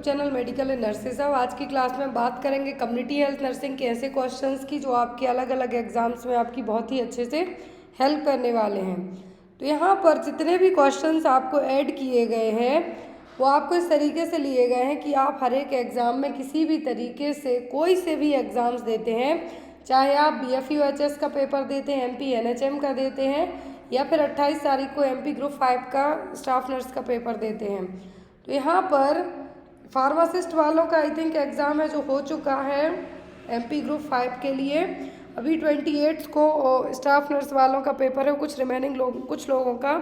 YouTube channel medical and nurses. अब आज की क्लास में बात करेंगे कम्युनिटी हेल्थ नर्सिंग के ऐसे क्वेश्चंस की जो आपके अलग अलग एग्जाम्स में आपकी बहुत ही अच्छे से हेल्प करने वाले हैं। तो यहाँ पर जितने भी क्वेश्चंस आपको ऐड किए गए हैं वो आपको इस तरीके से लिए गए हैं कि आप हर एक एग्ज़ाम में किसी भी तरीके से कोई से भी एग्ज़ाम्स देते हैं, चाहे आप BFUHS का पेपर देते हैं, MP NHM का देते हैं या फिर 28 तारीख को MP ग्रुप 5 का स्टाफ नर्स का पेपर देते हैं। तो यहाँ पर फार्मासिस्ट वालों का आई थिंक एग्ज़ाम है जो हो चुका है MP ग्रुप 5 के लिए। अभी 28 को स्टाफ नर्स वालों का पेपर है, कुछ लोगों का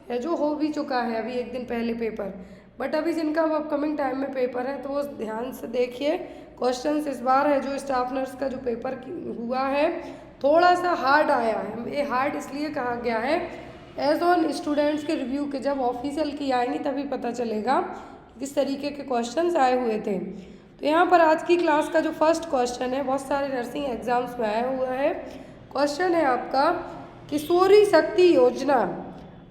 है जो हो भी चुका है अभी एक दिन पहले पेपर। बट अभी जिनका वो अपकमिंग टाइम में पेपर है तो वो ध्यान से देखिए। क्वेश्चंस इस बार है जो स्टाफ नर्स का जो पेपर हुआ है थोड़ा सा हार्ड आया है। ये हार्ड इसलिए कहा गया है एज ऑन स्टूडेंट्स के रिव्यू के जब ऑफिशियल की आएंगी तभी पता चलेगा किस तरीके के क्वेश्चंस आए हुए थे। तो यहाँ पर आज की क्लास का जो फर्स्ट क्वेश्चन है बहुत सारे नर्सिंग एग्जाम्स में आया हुआ है। क्वेश्चन है आपका Kishori Shakti Yojana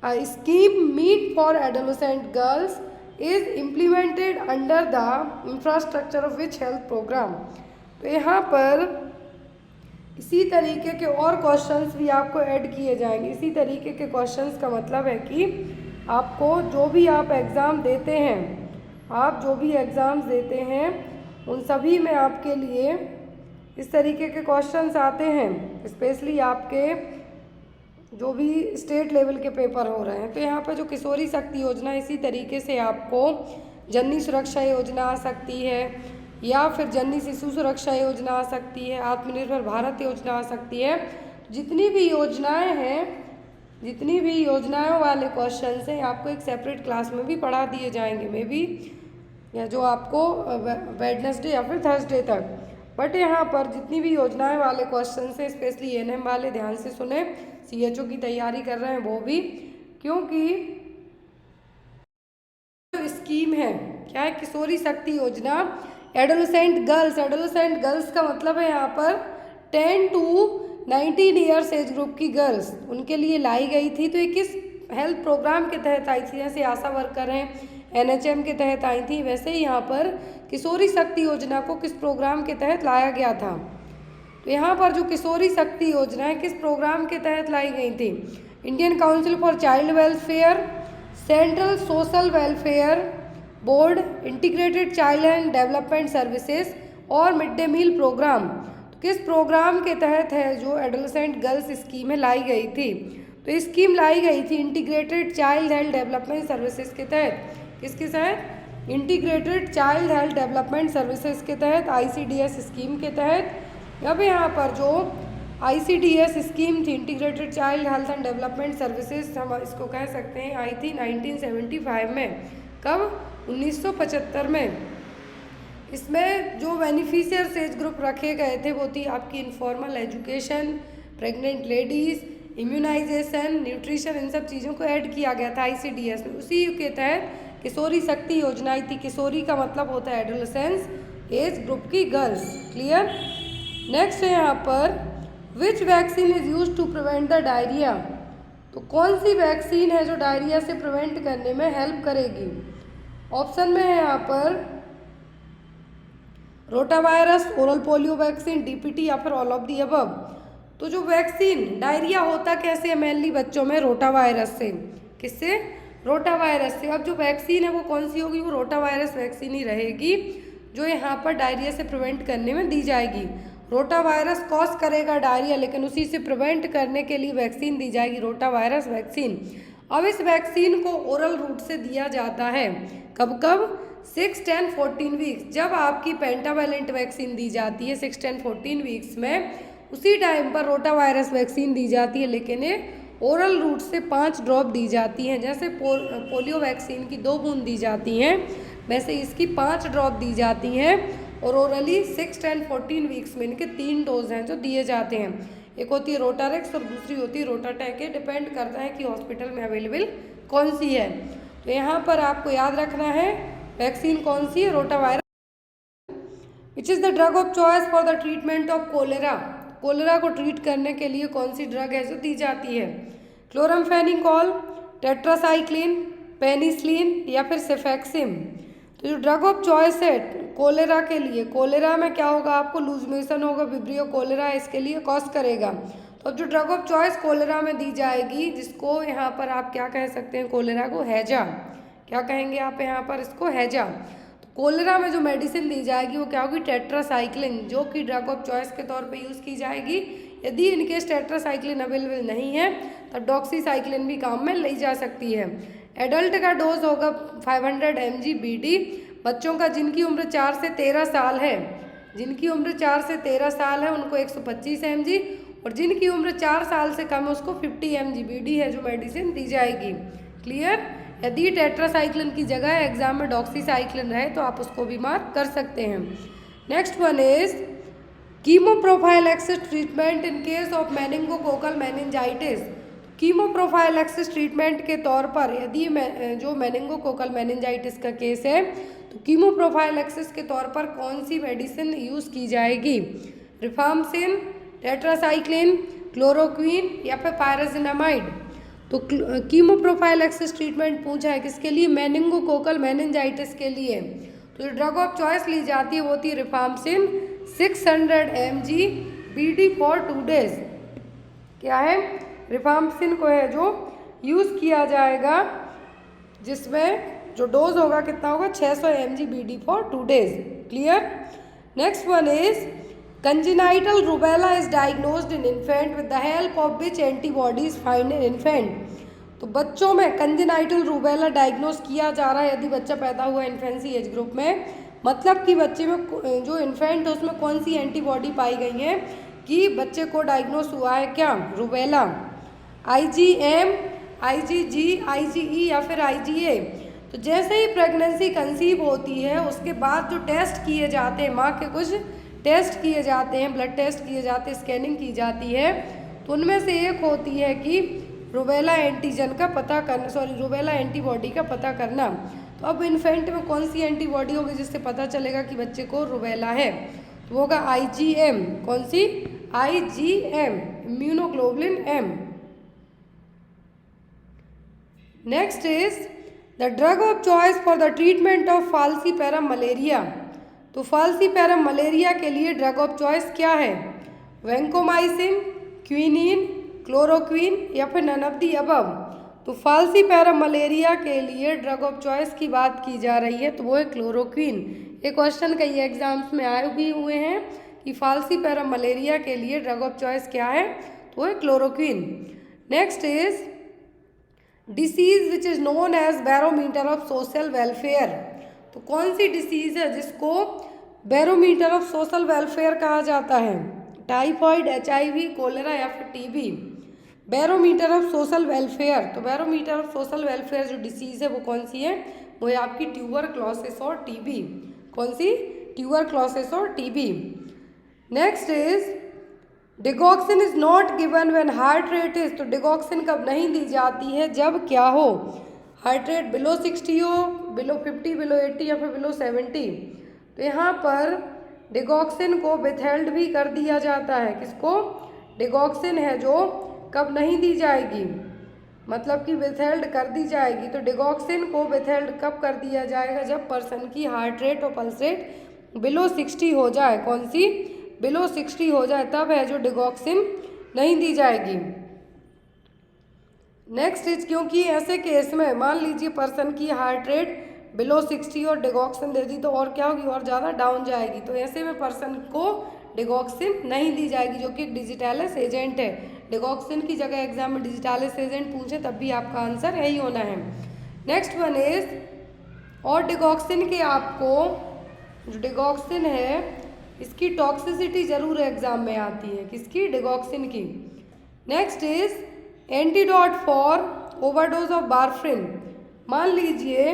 scheme meant for adolescent girls is implemented under the infrastructure of which health programme. तो यहाँ पर इसी तरीके के और क्वेश्चंस भी आपको ऐड किए जाएंगे। इसी तरीके के क्वेश्चंस का मतलब है कि आपको जो भी आप एग्ज़ाम देते हैं उन सभी में आपके लिए इस तरीके के क्वेश्चंस आते हैं, स्पेशली आपके जो भी स्टेट लेवल के पेपर हो रहे हैं। तो यहाँ पर जो किशोरी शक्ति योजना इसी तरीके से आपको जननी सुरक्षा योजना आ सकती है या फिर जननी शिशु सुरक्षा योजना आ सकती है, आत्मनिर्भर भारत योजना आ सकती है। जितनी भी योजनाओं वाले क्वेश्चन हैं आपको एक सेपरेट क्लास में भी पढ़ा दिए जाएंगे, मे बी या जो आपको वेडनेसडे या फिर थर्सडे तक। बट यहाँ पर जितनी भी योजनाएं वाले क्वेश्चन हैं स्पेशली ANM वाले ध्यान से सुने, CHO की तैयारी कर रहे हैं वो भी, क्योंकि स्कीम है क्या है किशोरी शक्ति योजना एडोलेसेंट गर्ल्स का मतलब है यहाँ पर 10 to 19 ईयर्स एज ग्रुप की गर्ल्स उनके लिए लाई गई थी। तो ये किस हेल्थ प्रोग्राम के तहत आई थी? जैसे आशा वर्कर हैं NHM के तहत आई थी, वैसे ही यहाँ पर किशोरी शक्ति योजना को किस प्रोग्राम के तहत लाया गया था? तो यहाँ पर जो किशोरी शक्ति योजना है किस प्रोग्राम के तहत लाई गई थी? Indian council for child welfare, central social welfare board, integrated child and development services और मिड डे मील प्रोग्राम। तो किस प्रोग्राम के तहत है जो एडोलेसेंट गर्ल्स स्कीम में लाई गई थी? तो स्कीम लाई गई थी integrated child health development services के तहत। किसके तहत? Integrated child health development services के तहत, ICDS स्कीम के तहत। अब यहाँ पर जो ICDS स्कीम थी integrated child health and development services, हम इसको कह सकते हैं आई थी 1975 में। कब? 1975 में। इसमें जो बेनिफिशियर्स एज ग्रुप रखे गए थे वो थी आपकी informal education, pregnant ladies, immunisation, nutrition, इन सब चीज़ों को ऐड किया गया था ICDS में। उसी के तहत किशोरी शक्ति योजना आई थी। किशोरी का मतलब होता है एडोलेसेंस एज ग्रुप की गर्ल्स। क्लियर? नेक्स्ट है यहाँ पर which vaccine is use to prevent the diarrhoea. तो कौन सी वैक्सीन है जो डायरिया से प्रिवेंट करने में हेल्प करेगी? ऑप्शन में है यहाँ पर rotavirus, oral polio vaccine, DPT या फिर ऑल ऑफ दी अबव। तो जो वैक्सीन डायरिया होता कैसे है मेनली बच्चों में? रोटावायरस से। किससे? रोटावायरस से। अब जो वैक्सीन है वो कौन सी होगी? वो रोटावायरस वैक्सीन ही रहेगी जो यहाँ पर डायरिया से प्रिवेंट करने में दी जाएगी। रोटावायरस कॉज करेगा डायरिया, लेकिन उसी से प्रिवेंट करने के लिए वैक्सीन दी जाएगी, रोटावायरस वैक्सीन। अब इस वैक्सीन को ओरल रूट से दिया जाता है। कब कब? 6, 10, 14 वीक्स। जब आपकी पेंटावैलेंट वैक्सीन दी जाती है 6, 10, 14 वीक्स में, उसी टाइम पर रोटावायरस वैक्सीन दी जाती है, लेकिन ये ओरल रूट से 5 ड्रॉप दी जाती हैं। जैसे पोलियो वैक्सीन की 2 बूंद दी जाती हैं, वैसे इसकी 5 ड्रॉप दी जाती हैं और ओरली 6, 10, 14 वीक्स में इनके 3 डोज हैं जो दिए जाते हैं। एक होती है रोटारेक्स और दूसरी होती है रोटाटैक। ये डिपेंड करता है कि हॉस्पिटल में अवेलेबल कौन सी है। तो यहाँ पर आपको याद रखना है वैक्सीन कौन सी है? Rotavirus. Which is the drug of choice for the treatment of cholera. Cholera को ट्रीट करने के लिए कौन सी ड्रग है जो दी जाती है? क्लोरामफेनिकोल, टेट्रासाइक्लिन, पेनिसिलिन या फिर सेफेक्सिम। तो जो ड्रग ऑफ चॉइस है कोलेरा के लिए, कोलेरा में क्या होगा, आपको लूज मोशन होगा, विब्रियो कोलेरा इसके लिए कॉज करेगा। तो अब जो ड्रग ऑफ चॉइस कोलेरा में दी जाएगी, जिसको यहाँ पर आप क्या कह सकते हैं, कोलेरा को हैजा, क्या कहेंगे आप यहाँ पर इसको, हैजा। तो कोलेरा में जो मेडिसिन दी जाएगी वो क्या होगी, टेट्रासाइक्लिन, जो कि ड्रग ऑफ चॉइस के तौर पे यूज़ की जाएगी। यदि इनकेस टेट्रासाइक्लिन अवेलेबल नहीं है तब डॉक्सीसाइक्लिन भी काम में ली जा सकती है। एडल्ट का डोज होगा 500 mg BD। बच्चों का जिनकी उम्र 4 से 13 साल है, जिनकी उम्र 4 से 13 साल है उनको 125 mg, और जिनकी उम्र 4 साल से कम है उसको 50 mg BD है जो मेडिसिन दी जाएगी। क्लियर। यदि टेट्रासाइक्लिन की जगह एग्जाम में डॉक्सीसाइक्लिन रहे तो आप उसको भी मार्क कर सकते हैं। Next one is कीमोप्रोफाइलैक्सिस treatment in case of meningococcal meningitis. कीमोप्रोफाइलैक्सिस treatment के तौर पर यदि जो मेनिंगोकोकल मेनिंजाइटिस का केस है तो कीमोप्रोफाइलैक्सिस के तौर पर कौन सी मेडिसिन यूज़ की जाएगी, रिफाम्सिन, टेट्रासाइक्लिन, क्लोरोक्वीन या फिर पायरासिनामाइड। तो कीमोप्रोफाइलैक्सिस ट्रीटमेंट पूछा है किसके लिए, मेनिंगोकोकल मेनिंजाइटिस के लिए। तो जो ड्रग ऑफ चॉइस ली जाती है वो होती है रिफाम्सिन 600 mg BD फॉर 2 days। क्या है, रिफाम्सिन को है जो यूज़ किया जाएगा, जिसमें जो डोज होगा कितना होगा, 600 mg BD for 2 days। Clear. Next one is congenital rubella is diagnosed in infant with the help of which antibodies find in infant. तो बच्चों में कंजेनाइटल रूबेला डायग्नोज किया जा रहा है यदि बच्चा पैदा हुआ इन्फेंसी एज ग्रुप में, मतलब कि बच्चे में जो इन्फेंट है उसमें कौन सी एंटीबॉडी पाई गई है कि बच्चे को डायग्नोस हुआ है क्या, रूबेला, IgM, IgG, IgE या फिर IgA। तो जैसे ही प्रेगनेंसी कंसीव होती है उसके बाद जो टेस्ट किए जाते हैं, माँ के कुछ टेस्ट किए जाते हैं, ब्लड टेस्ट किए जाते हैं, स्कैनिंग की जाती है, तो उनमें से एक होती है कि रूबेला एंटीजन का पता करना, रूबेला एंटीबॉडी का पता करना। तो अब इन्फेंट में कौन सी एंटीबॉडी होगी जिससे पता चलेगा कि बच्चे को रूबेला है, तो होगा IgM। कौन सी, IgM, immunoglobulin M। Next is the drug of choice for the treatment of falciparum malaria. तो फाल्सीपैरम मलेरिया के लिए ड्रग ऑफ चॉइस क्या है, वैंकोमाइसिन, क्विनिन, क्लोरोक्वीन या फिर नन ऑफ दी अबव। तो फाल्सीपैरम मलेरिया के लिए ड्रग ऑफ चॉइस की बात की जा रही है तो वो है क्लोरोक्वीन। ये क्वेश्चन कई एग्जाम्स में आए भी हुए हैं कि फाल्सीपैरम मलेरिया के लिए ड्रग ऑफ चॉइस क्या है, तो वो है chloroquine. Next is disease which is known as barometer of social welfare. तो कौन सी डिसीज़ है जिसको बैरोमीटर ऑफ सोशल वेलफेयर कहा जाता है, टाइफॉइड, HIV, कोलेरा या फिर TB। Barometer of social welfare, तो बैरोमीटर ऑफ सोशल वेलफेयर जो डिसीज़ है वो कौन सी है, वो है आपकी ट्यूबरक्लोसिस और TB। कौन सी, ट्यूबरक्लोसिस और TB। Next is digoxin is not given when heart rate is. तो डिगॉक्सिन कब नहीं दी जाती है, जब क्या हो, हार्ट रेट बिलो 60 हो, बिलो 50, बिलो 80 या फिर बिलो 70। तो यहाँ पर डिगॉक्सिन को विथहेल्ड भी कर दिया जाता है। किसको, डिगॉक्सिन है जो कब नहीं दी जाएगी, मतलब कि विथहेल्ड कर दी जाएगी। तो डिगॉक्सिन को विथहेल्ड कब कर दिया जाएगा, जब पर्सन की हार्ट रेट और पल्स रेट बिलो 60 हो जाए। कौन सी, बिलो 60 हो जाए, तब है जो डिगॉक्सिन नहीं दी जाएगी। नेक्स्ट इज क्योंकि ऐसे केस में मान लीजिए पर्सन की हार्ट रेट बिलो 60 और डिगॉक्सिन दे दी तो और क्या होगी, और ज़्यादा डाउन जाएगी। तो ऐसे में पर्सन को डिगॉक्सिन नहीं दी जाएगी जो कि एक डिजिटालिस एजेंट है। डिगॉक्सिन की जगह एग्जाम में डिजिटालिस एजेंट पूछे तब भी आपका आंसर यही होना है। नेक्स्ट वन इज, और डिगॉक्सिन के आपको जो डिगॉक्सिन है इसकी टॉक्सिसिटी जरूर एग्जाम में आती है, किसकी, डिगॉक्सिन की। Next is antidote for overdose of warfarin. मान लीजिए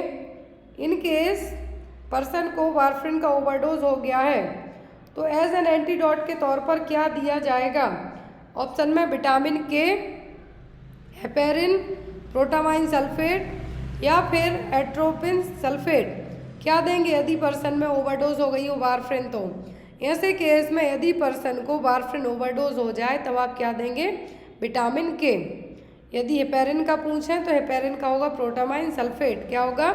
इन केस पर्सन को वारफरिन का ओवरडोज हो गया है तो एज एन एंटीडोट के तौर पर क्या दिया जाएगा, ऑप्शन में विटामिन के, हेपेरिन, प्रोटामाइन सल्फेट या फिर एट्रोपिन सल्फेट। क्या देंगे यदि पर्सन में ओवरडोज हो गई हो वारफरिन। तो ऐसे केस में यदि पर्सन को वारफरिन ओवरडोज हो जाए तब आप क्या देंगे, विटामिन के। यदि हेपेरिन का पूछें तो हेपेरिन का होगा प्रोटामाइन सल्फेट। क्या होगा,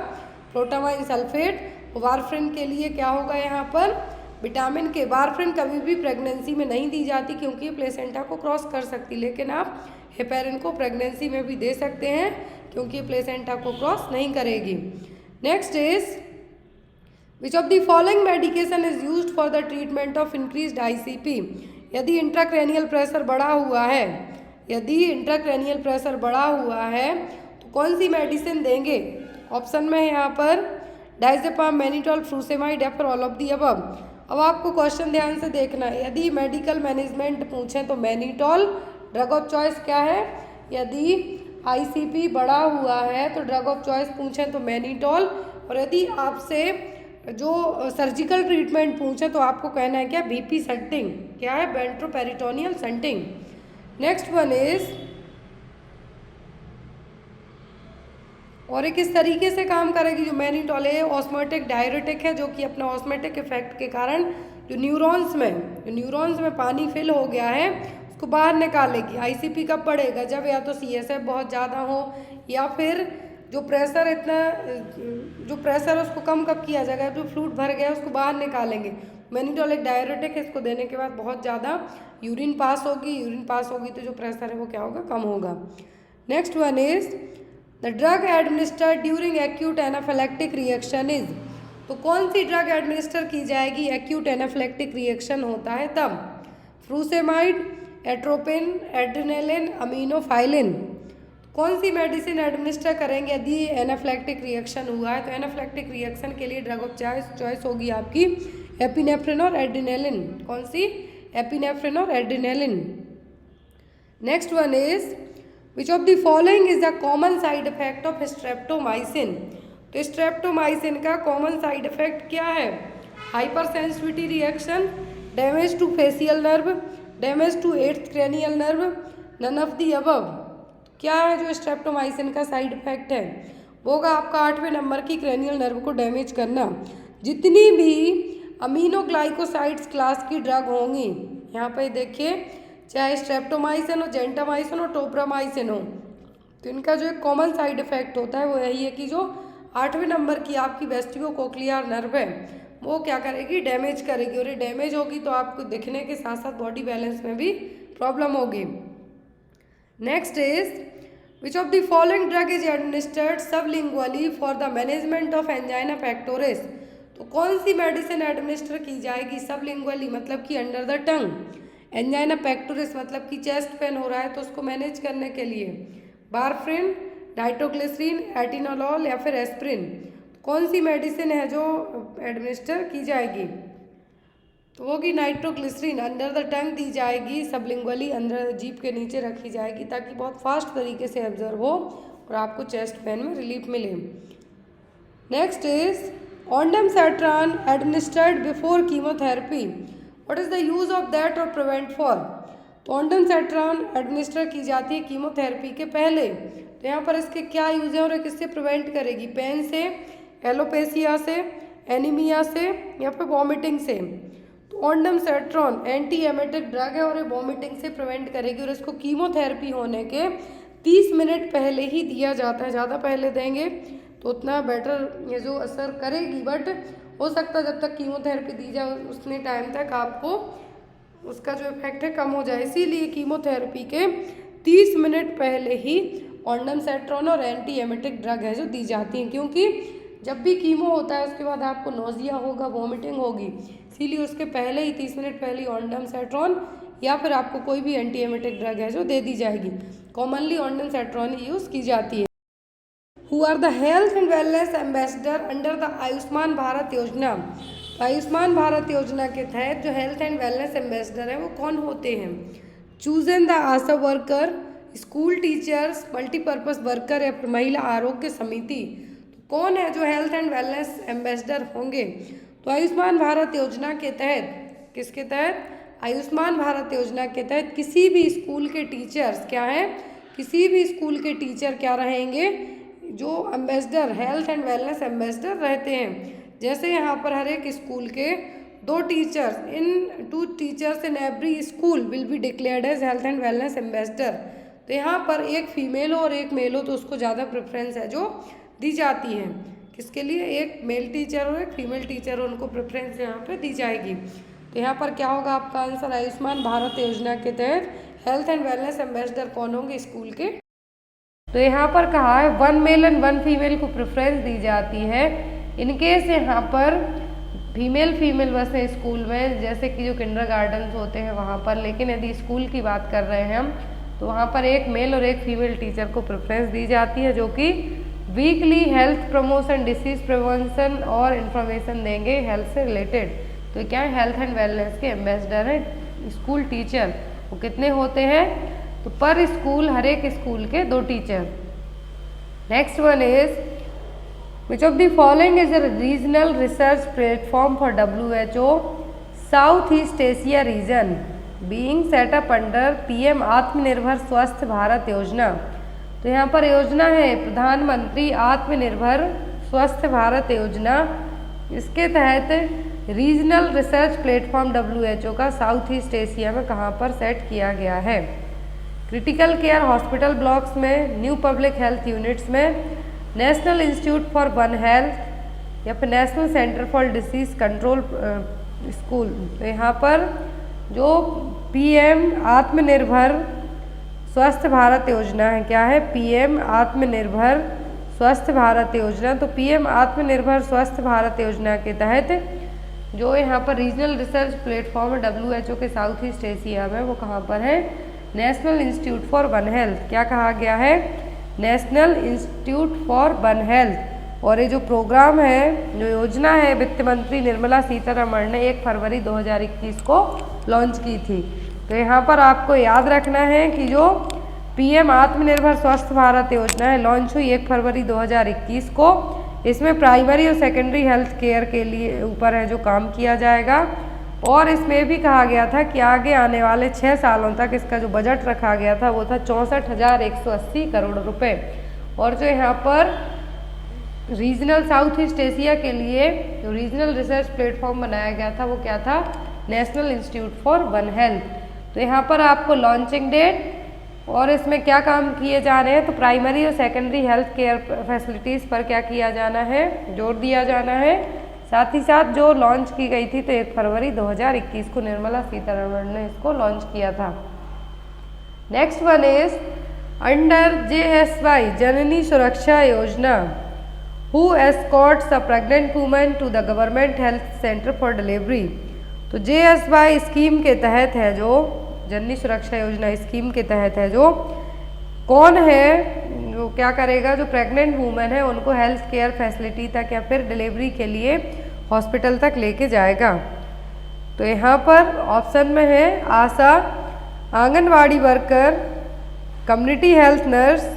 प्रोटामाइन सल्फेट। वारफ्रिन के लिए क्या होगा यहाँ पर विटामिन के। वारफ्रिन कभी भी प्रेगनेंसी में नहीं दी जाती क्योंकि प्लेसेंटा को क्रॉस कर सकती, लेकिन आप हेपेरिन को प्रेगनेंसी में भी दे सकते हैं क्योंकि प्लेसेंटा को क्रॉस नहीं करेगी। Next is which of the following medication is used for the treatment of increased ICP. यदि इंट्राक्रैनियल प्रेशर बढ़ा हुआ है, यदि इंट्राक्रैनियल प्रेशर बढ़ा हुआ है तो कौन सी मेडिसिन देंगे। ऑप्शन में है यहाँ पर डायजेपाम, मैनिटॉल, फ्रूसेमाइड या फिर ऑल ऑफ दी अबव। अब आपको क्वेश्चन ध्यान से देखना है। यदि मेडिकल मैनेजमेंट पूछें तो मैनिटॉल ड्रग ऑफ चॉइस क्या है। यदि आईसीपी बढ़ा हुआ है तो ड्रग ऑफ चॉइस पूछें तो मैनिटॉल। और यदि आपसे जो सर्जिकल ट्रीटमेंट पूछे तो आपको कहना है क्या, बीपी शंटिंग, क्या है, वेंट्रोपेरिटोनियल शंटिंग। नेक्स्ट वन इज, और ये किस तरीके से काम करेगी। जो मैनिटॉल है ऑस्मोटिक डायरेटिक है, जो कि अपना ऑस्मेटिक इफेक्ट के कारण जो न्यूरॉन्स में पानी फिल हो गया है उसको बाहर निकालेगी। आईसीपी कब बढ़ेगा, जब या तो सीएसएफ बहुत ज़्यादा हो या फिर जो प्रेशर है उसको कम कब किया जाएगा, जो फ्लूइड भर गया उसको बाहर निकालेंगे। मैनिटॉल एक डायरेटिक है, इसको देने के बाद बहुत ज़्यादा यूरिन पास होगी तो जो प्रेशर है वो क्या होगा, कम होगा। Next one is the drug administered during acute anaphylactic reaction is. तो कौन सी ड्रग एडमिनिस्टर की जाएगी एक्यूट एनाफिलेक्टिक रिएक्शन होता है तब। Frusemide, atropine, adrenaline, aminophylline. कौन सी मेडिसिन एडमिनिस्टर करेंगे यदि एनाफिलेक्टिक रिएक्शन हुआ है। तो एनाफिलेक्टिक रिएक्शन के लिए ड्रग ऑफ चॉइस होगी आपकी एपिनेफ्रिन और एड्रेनालिन। कौन सी, एपिनेफ्रिन और adrenaline. Next one is which of the following is the common side effect of streptomycin. तो स्ट्रेप्टोमाइसिन का कॉमन साइड इफेक्ट क्या है। Hypersensitivity reaction, damage to facial nerve, damage to 8th cranial nerve, none of the above. क्या है जो streptomycin का side effect है, वो होगा आपका 8वें नंबर की क्रेनियल नर्व को डैमेज करना। जितनी भी अमीनोग्लाइकोसाइड्स क्लास की ड्रग होंगी, यहाँ पे देखिए, चाहे स्ट्रेप्टोमाइसिन हो, जेंटामाइसिन हो, टोब्रामाइसिन हो, तो इनका जो एक कॉमन साइड इफेक्ट होता है वो यही है कि जो 8वें नंबर की आपकी वेस्टिबुलोकोक्लियर नर्व है वो क्या करेगी, डैमेज करेगी। और ये डैमेज होगी तो आपको दिखने के साथ साथ बॉडी बैलेंस में भी प्रॉब्लम होगी। Next is which of the following drug is administered sublingually for the management of angina pectoris. तो कौन सी मेडिसिन एडमिनिस्टर की जाएगी सबलिंगुअली, मतलब कि under the tongue. Angina pectoris मतलब कि चेस्ट पेन हो रहा है तो उसको मैनेज करने के लिए वारफ्रिन, नाइट्रोग्लिसरीन, एटिनोलॉल या फिर एस्प्रिन। कौन सी मेडिसिन है जो एडमिनिस्टर की जाएगी, तो वो की नाइट्रोग्लिसरीन अंडर द टंग दी जाएगी, सबलिंगुअली अंदर जीभ के नीचे रखी जाएगी ताकि बहुत फास्ट तरीके से ऑब्जर्व हो और आपको चेस्ट पेन में रिलीफ मिले। Next is ondansetron administered before chemotherapy, what is the use of that और प्रिवेंट फॉर। तो ऑन्डमसेट्रान एडमिनिस्टर की जाती है कीमोथेरेपी के पहले, तो यहाँ पर इसके क्या यूज है और किससे प्रिवेंट करेगी, पेन से, एलोपेसिया से, एनीमिया से या फिर वॉमिटिंग से। तो ऑन्डमसेट्रॉन एंटी एमेटिक ड्रग है और ये वॉमिटिंग से प्रिवेंट करेगी और इसको कीमोथेरेपी होने के 30 मिनट पहले ही दिया जाता है। ज़्यादा पहले देंगे तो उतना बेटर ये जो असर करेगी, बट हो सकता है जब तक कीमोथेरेपी दी जाए उतने टाइम तक आपको उसका जो इफेक्ट है कम हो जाए, इसीलिए कीमोथेरेपी के 30 मिनट पहले ही ऑन्डमसेट्रॉन और एंटी एमेटिक ड्रग है जो दी जाती हैं, क्योंकि जब भी कीमो होता है उसके बाद आपको नोजिया होगा, वॉमिटिंग होगी, इसीलिए उसके पहले ही 30 मिनट पहले ही ऑन्डमसेट्रॉन या फिर आपको कोई भी एंटी एमेटिक ड्रग है जो दे दी जाएगी। कॉमनली ऑन्डमसेट्रॉन ही यूज़ की जाती है। Who are the health and wellness ambassador under the Ayushman Bharat Yojana. Ayushman Bharat योजना के तहत जो हेल्थ एंड वेलनेस एम्बेसडर है वो कौन होते हैं। Chosen the Asha worker, school teachers, multipurpose worker या फिर महिला आरोग्य समिति। तो कौन है जो हेल्थ एंड वेलनेस एम्बेसडर होंगे। तो आयुष्मान भारत योजना के तहत, किसके तहत, आयुष्मान भारत योजना के तहत किसी भी स्कूल के टीचर्स क्या है, किसी भी स्कूल के टीचर क्या रहेंगे, जो ambassador, health and wellness ambassador रहते हैं। जैसे यहाँ पर हर एक स्कूल के 2 teachers, in 2 teachers in every school will be declared as health and wellness ambassador. तो यहाँ पर एक फीमेल हो और एक मेल हो तो उसको ज़्यादा प्रेफरेंस है जो दी जाती है। किसके लिए, एक मेल टीचर और एक फीमेल टीचर, उनको प्रेफरेंस यहाँ पे दी जाएगी। तो यहाँ पर क्या होगा आपका आंसर, आयुष्मान भारत योजना के तहत हेल्थ एंड वेलनेस एम्बेसडर कौन होंगे स्कूल के। तो यहाँ पर कहा है 1 मेल एंड 1 फीमेल को प्रेफरेंस दी जाती है। इनकेस यहाँ पर फीमेल बसें स्कूल में, जैसे कि जो किंडरगार्टन होते हैं वहाँ पर, लेकिन यदि स्कूल की बात कर रहे हैं हम तो वहाँ पर एक मेल और एक फीमेल टीचर को प्रेफरेंस दी जाती है, जो कि weekly health promotion, disease prevention और इन्फॉर्मेशन देंगे हेल्थ से रिलेटेड। तो क्या है, हेल्थ एंड वेलनेस के एम्बेसडर हैं स्कूल टीचर। वो कितने होते हैं, तो पर स्कूल, हर एक स्कूल के 2 teacher. Next one is which of the following is a regional research platform for WHO south east Asia region being setup under PM आत्मनिर्भर स्वस्थ भारत योजना। तो यहाँ पर योजना है प्रधानमंत्री आत्मनिर्भर स्वस्थ भारत योजना। इसके तहत रीजनल रिसर्च प्लेटफॉर्म WHO का साउथ ईस्ट एशिया में कहाँ पर सेट किया गया है। क्रिटिकल केयर हॉस्पिटल ब्लॉक्स में, न्यू पब्लिक हेल्थ यूनिट्स में, national institute for one health या फिर national centre for disease control school. तो यहाँ पर जो PM आत्मनिर्भर स्वस्थ भारत योजना है, क्या है, PM आत्मनिर्भर स्वस्थ भारत योजना। तो PM आत्मनिर्भर स्वस्थ भारत योजना के तहत जो यहाँ पर रीजनल रिसर्च प्लेटफॉर्म है WHO के साउथ ईस्ट एशिया में, वो कहाँ पर है, national institute for one health. क्या कहा गया है, national institute for one health. और ये जो प्रोग्राम है, जो योजना है, वित्त मंत्री निर्मला सीतारमण ने 1 फरवरी 2021 को लॉन्च की थी। तो यहाँ पर आपको याद रखना है कि जो PM आत्मनिर्भर स्वस्थ भारत योजना है, लॉन्च हुई 1 फरवरी 2021 को। इसमें प्राइमरी और सेकेंडरी हेल्थ केयर के लिए ऊपर है जो काम किया जाएगा। और इसमें भी कहा गया था कि आगे आने वाले 6 सालों तक इसका जो बजट रखा गया था वो था 64,180 करोड़ रुपए। और जो यहाँ पर रीजनल साउथ ईस्ट एशिया के लिए जो रीजनल रिसर्च प्लेटफॉर्म बनाया गया था वो क्या था, national institute for one health. तो यहाँ पर आपको लॉन्चिंग डेट और इसमें क्या काम किए जा रहे हैं, तो प्राइमरी और सेकेंडरी हेल्थ केयर फैसिलिटीज़ पर क्या किया जाना है, जोर दिया जाना है। साथ ही साथ जो लॉन्च की गई थी तो 1 फरवरी 2021 को निर्मला सीतारमण ने इसको लॉन्च किया था। Next one is under JSY Janani Suraksha Yojana who escorts a pregnant woman to the government health centre for delivery. तो JSY स्कीम के तहत है, जो जननी सुरक्षा योजना स्कीम के तहत है, जो कौन है जो क्या करेगा, जो प्रेग्नेंट वूमेन है उनको हेल्थ केयर फैसिलिटी तक या फिर डिलीवरी के लिए हॉस्पिटल तक लेके जाएगा। तो यहाँ पर ऑप्शन में है ASHA, anganwadi worker, community health nurse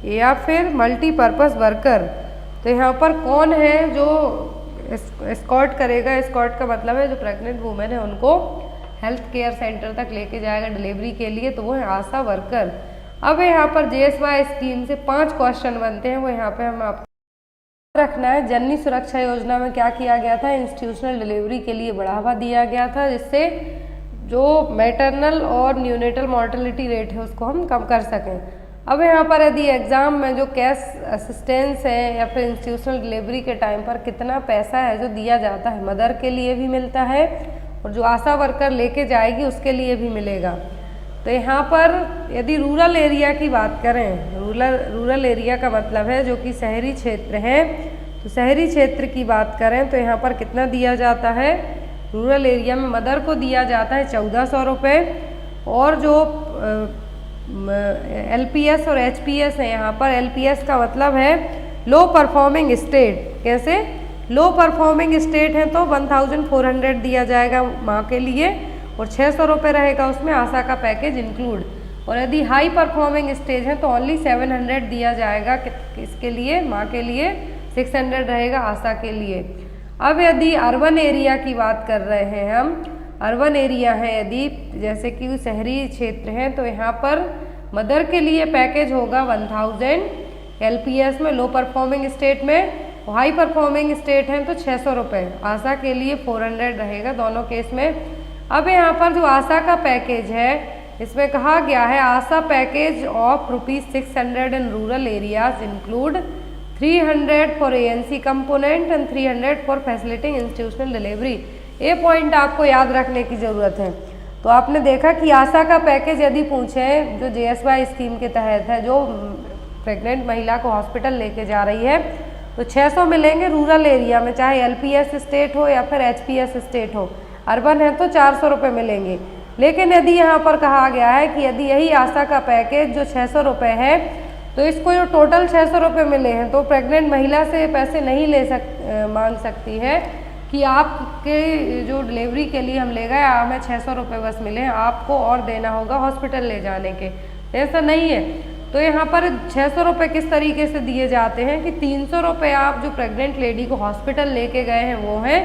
या फिर मल्टीपर्पज़ वर्कर। तो यहाँ पर कौन है जो एस्कॉर्ट करेगा, एस्कॉर्ट का मतलब है जो प्रेग्नेंट वूमेन है उनको हेल्थ केयर सेंटर तक लेके जाएगा डिलीवरी के लिए, तो वो है आशा वर्कर। अब यहाँ पर JSY स्कीम से 5 क्वेश्चन बनते हैं, वो यहाँ पे हम आपको रखना है। जननी सुरक्षा योजना में क्या किया गया था, इंस्टीट्यूशनल डिलीवरी के लिए बढ़ावा दिया गया था, जिससे जो मैटरनल और न्यूनेटल मॉर्टेलिटी रेट है उसको हम कम कर सकें। अब यहाँ पर यदि एग्ज़ाम में जो कैश असिस्टेंस है या फिर इंस्टीट्यूशनल डिलीवरी के टाइम पर कितना पैसा है जो दिया जाता है, मदर के लिए भी मिलता है और जो आशा वर्कर लेके जाएगी उसके लिए भी मिलेगा। तो यहाँ पर यदि रूरल एरिया की बात करें, रूरल एरिया का मतलब है जो कि शहरी क्षेत्र है, तो शहरी क्षेत्र की बात करें तो यहाँ पर कितना दिया जाता है, रूरल एरिया में मदर को दिया जाता है 1400 रुपये। और जो LPS और HPS है, यहाँ पर LPS का मतलब है लो परफॉर्मिंग स्टेट। कैसे, लो परफॉर्मिंग स्टेट है तो 1400 दिया जाएगा माँ के लिए और 600 रुपये रहेगा उसमें आशा का पैकेज इंक्लूड। और यदि हाई परफॉर्मिंग स्टेज है तो ओनली 700 दिया जाएगा इसके लिए, माँ के लिए 600 रहेगा आशा के लिए। अब यदि अर्बन एरिया की बात कर रहे हैं हम, अर्बन एरिया है यदि जैसे कि शहरी क्षेत्र हैं, तो यहाँ पर मदर के लिए पैकेज होगा 1000 LPS में लो परफॉर्मिंग स्टेट में, हाई परफॉर्मिंग स्टेट हैं तो 600 रुपये, आशा के लिए 400 रहेगा दोनों केस में। अब यहाँ पर जो आशा का पैकेज है इसमें कहा गया है ASHA package of ₹600 in rural areas include 300 for ANC component and 300 for facilitating institutional delivery. ये पॉइंट आपको याद रखने की ज़रूरत है। तो आपने देखा कि आशा का पैकेज यदि पूछें जो JSY स्कीम के तहत है, जो प्रेग्नेंट महिला को हॉस्पिटल लेके जा रही है, तो 600 मिलेंगे रूरल एरिया में, चाहे LPS स्टेट हो या फिर HPS स्टेट हो। अर्बन है तो 400 रुपये मिलेंगे। लेकिन यदि यहाँ पर कहा गया है कि यदि यही आशा का पैकेज जो 600 रुपये है, तो इसको जो टोटल 600 रुपये मिले हैं, तो प्रेग्नेंट महिला से पैसे नहीं मांग सकती है कि आपके जो डिलीवरी के लिए हम ले गए, हमें 600 रुपये बस मिले हैं, आपको और देना होगा हॉस्पिटल ले जाने के। ऐसा नहीं है। तो यहाँ पर 600 रुपये किस तरीके से दिए जाते हैं कि 300 रुपये आप जो प्रेग्नेंट लेडी को हॉस्पिटल लेके गए हैं वो हैं,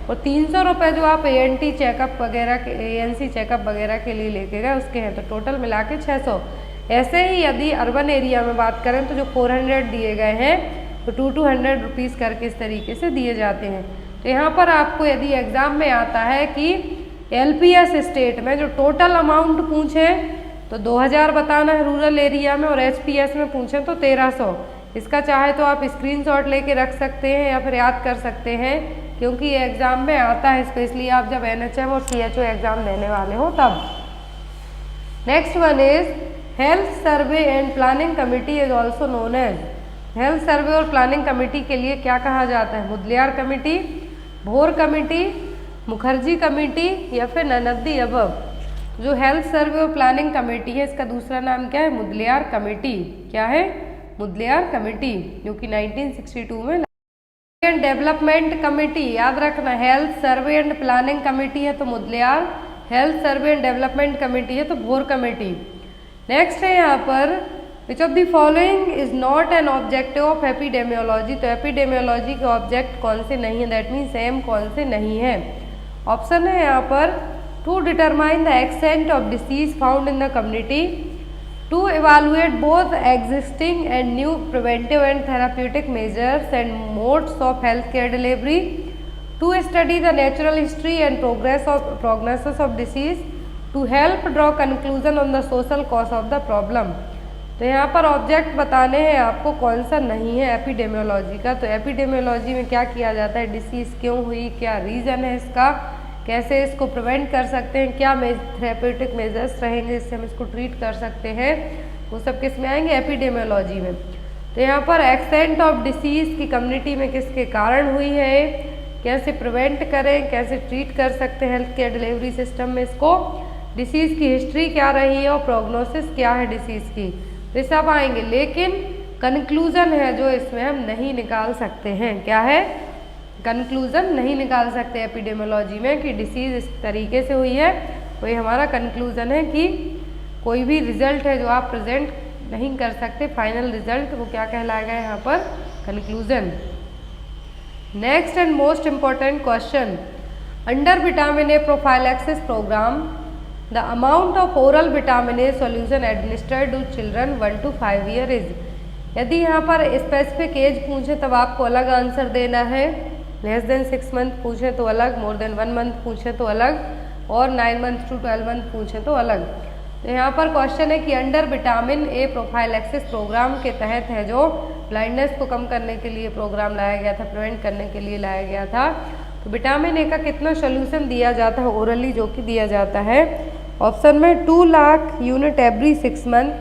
और 300 रुपये जो आप ANC चेकअप वगैरह के लिए लेके गए उसके हैं, तो टोटल मिला के 600। ऐसे ही यदि अर्बन एरिया में बात करें तो जो 400 दिए गए हैं, तो 200 रुपीज़ करके इस तरीके से दिए जाते हैं। तो यहाँ पर आपको यदि एग्ज़ाम में आता है कि LPS स्टेट में जो टोटल अमाउंट पूछें तो 2000 बताना है रूरल एरिया में, और HPS में पूछें तो 1300। इसका चाहे तो आप स्क्रीनशॉट लेके रख सकते हैं या फिर याद कर सकते हैं, क्योंकि ये एग्ज़ाम में आता है, स्पेशली आप जब NHM और CHO एग्ज़ाम देने वाले हो तब। Next one is health survey and planning committee is also known as. Health survey और प्लानिंग कमेटी के लिए क्या कहा जाता है? Mudaliar committee, Bhore committee, Mukherjee committee या फिर ननद्दी अबब। जो हेल्थ सर्वे और प्लानिंग कमेटी है, इसका दूसरा नाम क्या है? मुदलियार कमेटी। क्या है? मुदलियार कमेटी, जो कि 1962 में। एंड डेवलपमेंट कमेटी, याद रखना, health survey and planning committee है तो Mudaliar, health survey and development committee है तो भोर कमेटी। नेक्स्ट है यहाँ पर विच of the following is not an objective of epidemiology. तो एपिडेमियोलॉजी के ऑब्जेक्ट कौन से नहीं है, दैट मीन्स सेम कौन से नहीं है। ऑप्शन है यहाँ पर to determine the extent of disease found in the community, to evaluate both existing and new preventive and therapeutic measures and modes of healthcare delivery, to study the natural history and prognosis of disease, to help draw conclusion on the social cause of the problem। तो यहाँ पर object बताने हैं आपको कौन सा नहीं है एपिडेमियोलॉजी का। तो एपिडेमियोलॉजी में क्या किया जाता है, डिसीज़ क्यों हुई, क्या रीज़न है इसका, कैसे इसको प्रिवेंट कर सकते हैं, क्या थेरेप्यूटिक मेजर्स रहेंगे जिससे हम इसको ट्रीट कर सकते हैं, वो सब किस में आएंगे? एपिडेमियोलॉजी में। तो यहाँ पर एक्सटेंट ऑफ डिसीज़ की कम्युनिटी में किसके कारण हुई है, कैसे प्रिवेंट करें, कैसे ट्रीट कर सकते हैं हेल्थ केयर डिलीवरी सिस्टम में इसको, डिसीज़ की हिस्ट्री क्या रही है और प्रोग्नोसिस क्या है डिसीज़ की, तो सब आएंगे। लेकिन कंक्लूज़न है जो इसमें हम नहीं निकाल सकते हैं, क्या है? कंक्लूज़न नहीं निकाल सकते एपिडेमियोलॉजी में कि डिसीज़ इस तरीके से हुई है। वही हमारा कंक्लूज़न है कि कोई भी रिजल्ट है जो आप प्रेजेंट नहीं कर सकते, फाइनल रिजल्ट, वो क्या कहलाएगा यहाँ पर? Conclusion. Next and most important question, under vitamin A prophylaxis programme the amount of oral vitamin A solution administered to children 1 to 5 year is. यदि यहाँ पर स्पेसिफिक एज पूछे तब आपको अलग आंसर देना है, लेस देन 6 मंथ पूछे तो अलग, मोर देन 1 मंथ पूछे तो अलग, और 9 मंथ to 12 मंथ पूछे तो अलग। तो यहाँ पर क्वेश्चन है कि under vitamin A prophylaxis programme के तहत है जो ब्लाइंडनेस को कम करने के लिए प्रोग्राम लाया गया था, प्रिवेंट करने के लिए लाया गया था, तो विटामिन ए का कितना सोल्यूशन दिया जाता है ओरली, जो कि दिया जाता है ऑप्शन में 2 lakh unit every 6 month,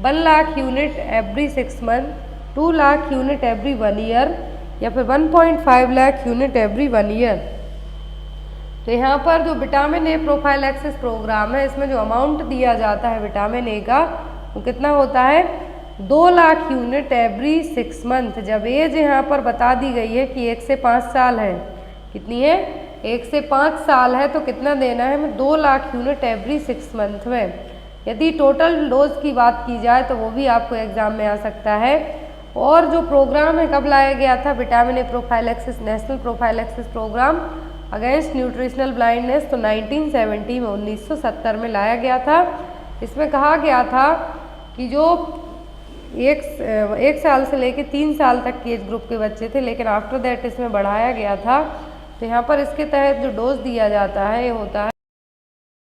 1 lakh unit every 6 month, 2 lakh unit every 1 year, या फिर 1.5 लाख यूनिट एवरी 1 ईयर। तो यहाँ पर जो विटामिन ए प्रोफाइलैक्सिस प्रोग्राम है, इसमें जो अमाउंट दिया जाता है विटामिन ए का, वो कितना होता है? 2 लाख यूनिट एवरी 6 मंथ। जब एज यहाँ पर बता दी गई है कि 1 से 5 साल है, कितनी है? 1 से 5 साल है, तो कितना देना है हमें? 2 लाख यूनिट एवरी 6 मंथ में। यदि टोटल डोज की बात की जाए तो वो भी आपको एग्जाम में आ सकता है। और जो प्रोग्राम है कब लाया गया था? Vitamin A prophylaxis, national prophylaxis programme against nutritional blindness, तो 1970 में 1970 में लाया गया था। इसमें कहा गया था कि जो एक साल से लेके 3 साल तक की एज ग्रुप के बच्चे थे, लेकिन आफ्टर दैट इसमें बढ़ाया गया था। तो यहाँ पर इसके तहत जो डोज दिया जाता है ये होता है,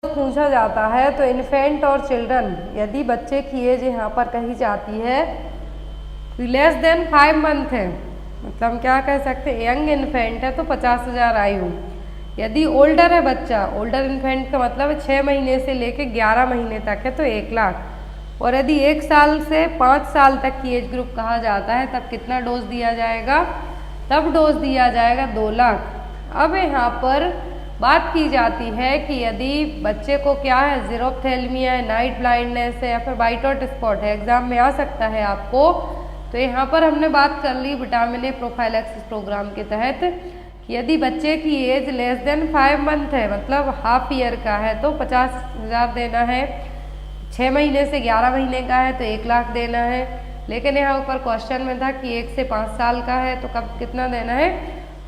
पूछा जाता है तो इन्फेंट और चिल्ड्रन, यदि बच्चे की एज यहाँ पर कही जाती है लेस देन 5 मंथ है, मतलब हम क्या कह सकते हैं, यंग इन्फेंट है तो 50,000 आयु। यदि ओल्डर है बच्चा, ओल्डर इन्फेंट का मतलब 6 महीने से लेके 11 महीने तक है तो 1 लाख। और यदि 1 साल से 5 साल तक की एज ग्रुप कहा जाता है तब कितना डोज दिया जाएगा, तब डोज दिया जाएगा 2 लाख। अब यहाँ पर बात की जाती है कि यदि बच्चे को क्या है, ज़ीरोफ्थेल्मिया है, नाइट ब्लाइंडनेस है या फिर वाइट हॉट स्पॉट है, एग्जाम में आ सकता है आपको, तो यहाँ पर हमने बात कर ली विटामिन ए प्रोफाइलैक्सिस प्रोग्राम के तहत कि यदि बच्चे की एज लेस देन 5 मंथ है, मतलब हाफ ईयर का है तो 50,000 देना है, 6 महीने से 11 महीने का है तो 1 लाख देना है। लेकिन यहाँ ऊपर क्वेश्चन में था कि 1 से 5 साल का है तो कब कितना देना है,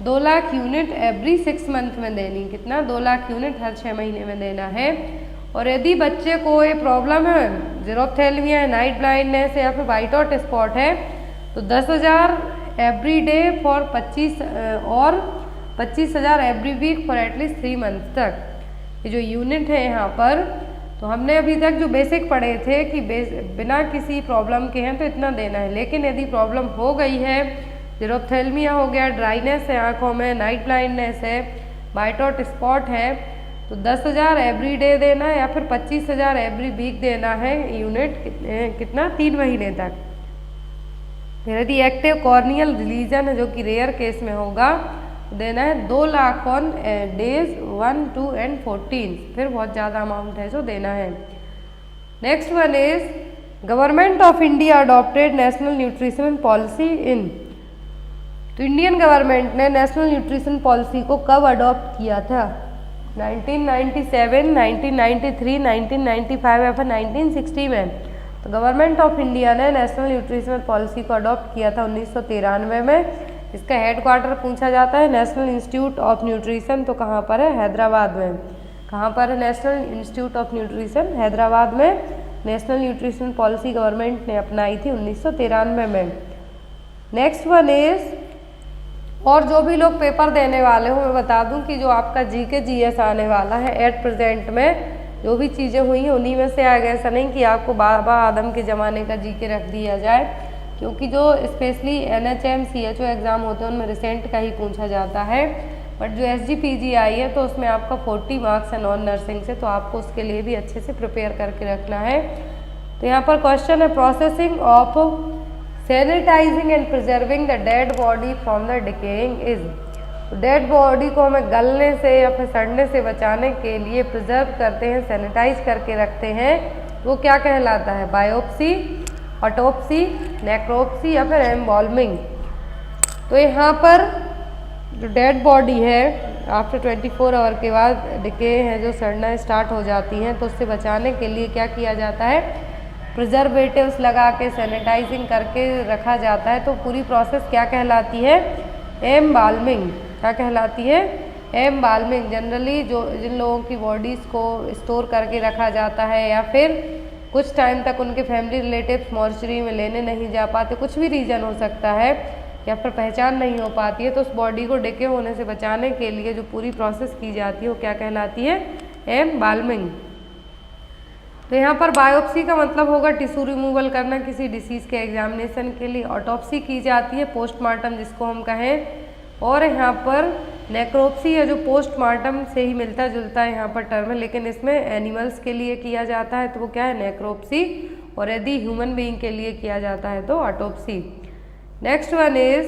2 लाख यूनिट एवरी 6 मंथ में देनी, कितना 2 लाख यूनिट हर 6 महीने में देना है। और यदि बच्चे को ये प्रॉब्लम है, ज़ीरोफ्थेल्मिया है, नाइट ब्लाइंडनेस है या फिर वाइट हॉट स्पॉट है तो 10,000 एवरी डे फॉर 25 और 25,000 every week for at least 3 month तक। ये जो यूनिट है यहाँ पर, तो हमने अभी तक जो बेसिक पढ़े थे कि बिना किसी प्रॉब्लम के हैं तो इतना देना है। लेकिन यदि प्रॉब्लम हो गई है, ज़ीरोफ्थेल्मिया हो गया, ड्राइनेस है आँखों में, नाइट ब्लाइंडनेस है, वाइट हॉट स्पॉट है, तो 10,000 एवरी डे देना है या फिर 25,000 एवरी वीक देना है यूनिट, कितना 3 महीने तक। फिर यदि एक्टिव कॉर्नियल डिलीजन है जो कि रेयर केस में होगा, देना है 2 लाख ऑन डेज 1, 2 and 14। फिर बहुत ज़्यादा अमाउंट है जो देना है। Next one is government of India adopted national nutrition policy in, तो इंडियन गवर्नमेंट ने नेशनल न्यूट्रिशन पॉलिसी को कब अडॉप्ट किया था, 1997, 1993, 1995 या फिर 1960 में। तो गवर्नमेंट ऑफ इंडिया ने नेशनल न्यूट्रिशनल पॉलिसी को अडॉप्ट किया था 1993 में। इसका हेडक्वार्टर पूछा जाता है नेशनल इंस्टीट्यूट ऑफ न्यूट्रिशन, तो कहाँ पर है, हैदराबाद में। कहाँ पर है national institute of nutrition, Hyderabad में। नेशनल न्यूट्रिशन पॉलिसी गवर्नमेंट ने अपनाई थी 1993 में। नेक्स्ट वन इज, और जो भी लोग पेपर देने वाले हो मैं बता दूं कि जो आपका जीके जीएस आने वाला है एट प्रेजेंट में जो भी चीज़ें हुई हैं उन्हीं में से आ गए। ऐसा नहीं कि आपको बाबा आदम के ज़माने का जीके रख दिया जाए, क्योंकि जो स्पेशली NHM CHO एग्ज़ाम होते हैं उनमें रिसेंट का ही पूछा जाता है। बट जो SGPGI है तो उसमें आपका 40 मार्क्स है नॉन नर्सिंग से, तो आपको उसके लिए भी अच्छे से प्रिपेयर करके रखना है। तो यहाँ पर क्वेश्चन है processing of sanitising and preserving the dead body from the decaying is, dead body को हमें गलने से या फिर सड़ने से बचाने के लिए प्रिजर्व करते हैं, सैनिटाइज करके रखते हैं, वो क्या कहलाता है, बायोप्सी, ऑटोप्सी, नेक्रोप्सी या फिर एम्बॉल्मिंग। तो यहाँ पर जो डेड बॉडी है आफ्टर 24 आवर के बाद डिके हैं जो सड़ना स्टार्ट हो जाती हैं, तो उससे बचाने के लिए क्या किया जाता है, प्रिजर्वेटिव्स लगा के सैनिटाइजिंग करके रखा जाता है। तो पूरी प्रोसेस क्या कहलाती है, एम्बाल्मिंग। क्या कहलाती है, एम्बाल्मिंग। जनरली जो जिन लोगों की बॉडीज़ को स्टोर करके रखा जाता है या फिर कुछ टाइम तक उनके फैमिली रिलेटिव्स मॉर्चरी में लेने नहीं जा पाते, कुछ भी रीज़न हो सकता है, या फिर पहचान नहीं हो पाती है, तो उस बॉडी को डिके होने से बचाने के लिए जो पूरी प्रोसेस की जाती है वो क्या कहलाती है, एम्बाल्मिंग। तो यहाँ पर बायोप्सी का मतलब होगा टिश्यू रिमूवल करना किसी डिसीज़ के एग्जामिनेशन के लिए। ऑटोप्सी की जाती है पोस्टमार्टम जिसको हम कहें, और यहाँ पर नेक्रोप्सी है जो पोस्टमार्टम से ही मिलता जुलता है यहाँ पर टर्म है, लेकिन इसमें एनिमल्स के लिए किया जाता है तो वो क्या है, नेक्रोप्सी, और यदि ह्यूमन बीइंग के लिए किया जाता है तो autopsy. Next one is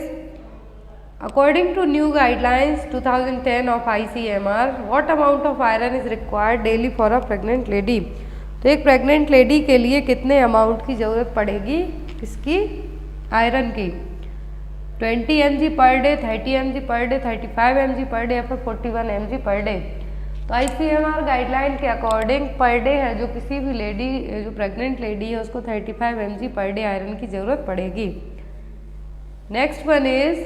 according to new guidelines 2010 of ICMR what amount of iron is required daily for a pregnant lady. तो एक प्रेग्नेंट लेडी के लिए कितने अमाउंट की ज़रूरत पड़ेगी, किसकी, आयरन की, 20 mg per day, 30 mg per day, 35 mg per day या फिर 41 mg पर डे। तो ICMR गाइडलाइन के अकॉर्डिंग पर डे है जो किसी भी लेडी, जो प्रेग्नेंट लेडी है उसको 35 mg पर डे आयरन की ज़रूरत पड़ेगी। Next one is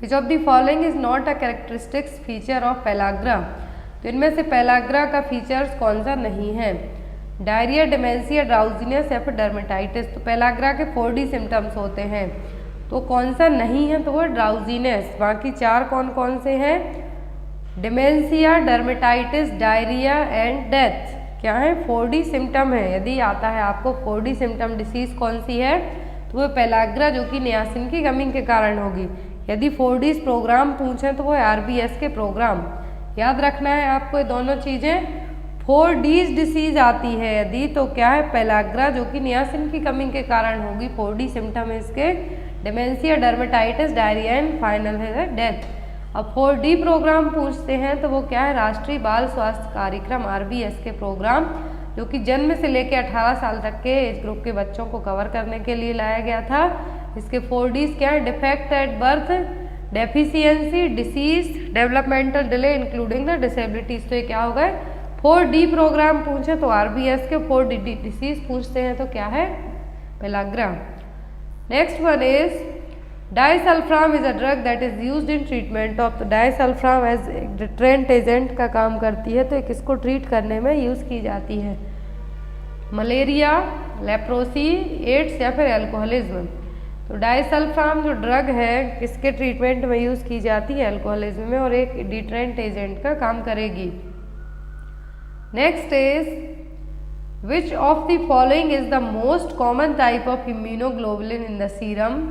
which of the following is not a characteristics feature of pellagra. तो इनमें से पेलाग्रा का फीचर्स कौन सा नहीं है, डायरिया, डिमेंशिया, ड्राउजीनेस या फिर डर्मेटाइटिस। तो पेलाग्रा के 4D सिम्टम्स होते हैं, तो कौन सा नहीं है, तो वो ड्राउजीनेस। बाकी 4 कौन कौन से हैं, dementia, dermatitis, diarrhoea and death. क्या है, 4D सिम्टम है। यदि आता है आपको 4D सिम्टम डिसीज कौन सी है, तो तो वो पेलाग्रा जो कि नियासिन की कमी के कारण होगी। यदि 4Ds प्रोग्राम पूछें तो वो RBS के प्रोग्राम। याद रखना है आपको ये दोनों चीज़ें। 4Ds डिसीज आती है यदि तो क्या है, पेलाग्रा जो कि नियासिन की कमी के कारण होगी। 4D सिम्टम है इसके dementia, dermatitis, diarrhoea and final है डेथ। अब 4D प्रोग्राम पूछते हैं तो वो क्या है, राष्ट्रीय बाल स्वास्थ्य कार्यक्रम RBS के प्रोग्राम, जो कि जन्म से लेकर 18 साल तक के एज ग्रुप के बच्चों को कवर करने के लिए लाया गया था। इसके 4Ds क्या है, defect at birth, deficiency, disease, developmental delay including the disabilities. तो ये क्या हो गए, 4D प्रोग्राम पूछे तो RBS के, 4D डिसीज पूछते हैं तो क्या है, pellagra. Next one is disulfiram is a drug that is used in treatment of. तो डाइसल्फ्राम एज डिटरेंट एजेंट का काम करती है, तो किसको ट्रीट करने में यूज़ की जाती है, मलेरिया, लेप्रोसी, एड्स या फिर अल्कोहलिज्म। तो डाइसल्फ्राम जो ड्रग है किसके ट्रीटमेंट में यूज़ की जाती है, अल्कोहलिज्म में, और एक डिटरेंट एजेंट का काम करेगी। Next is which of the following is the most common type of immunoglobulin in the serum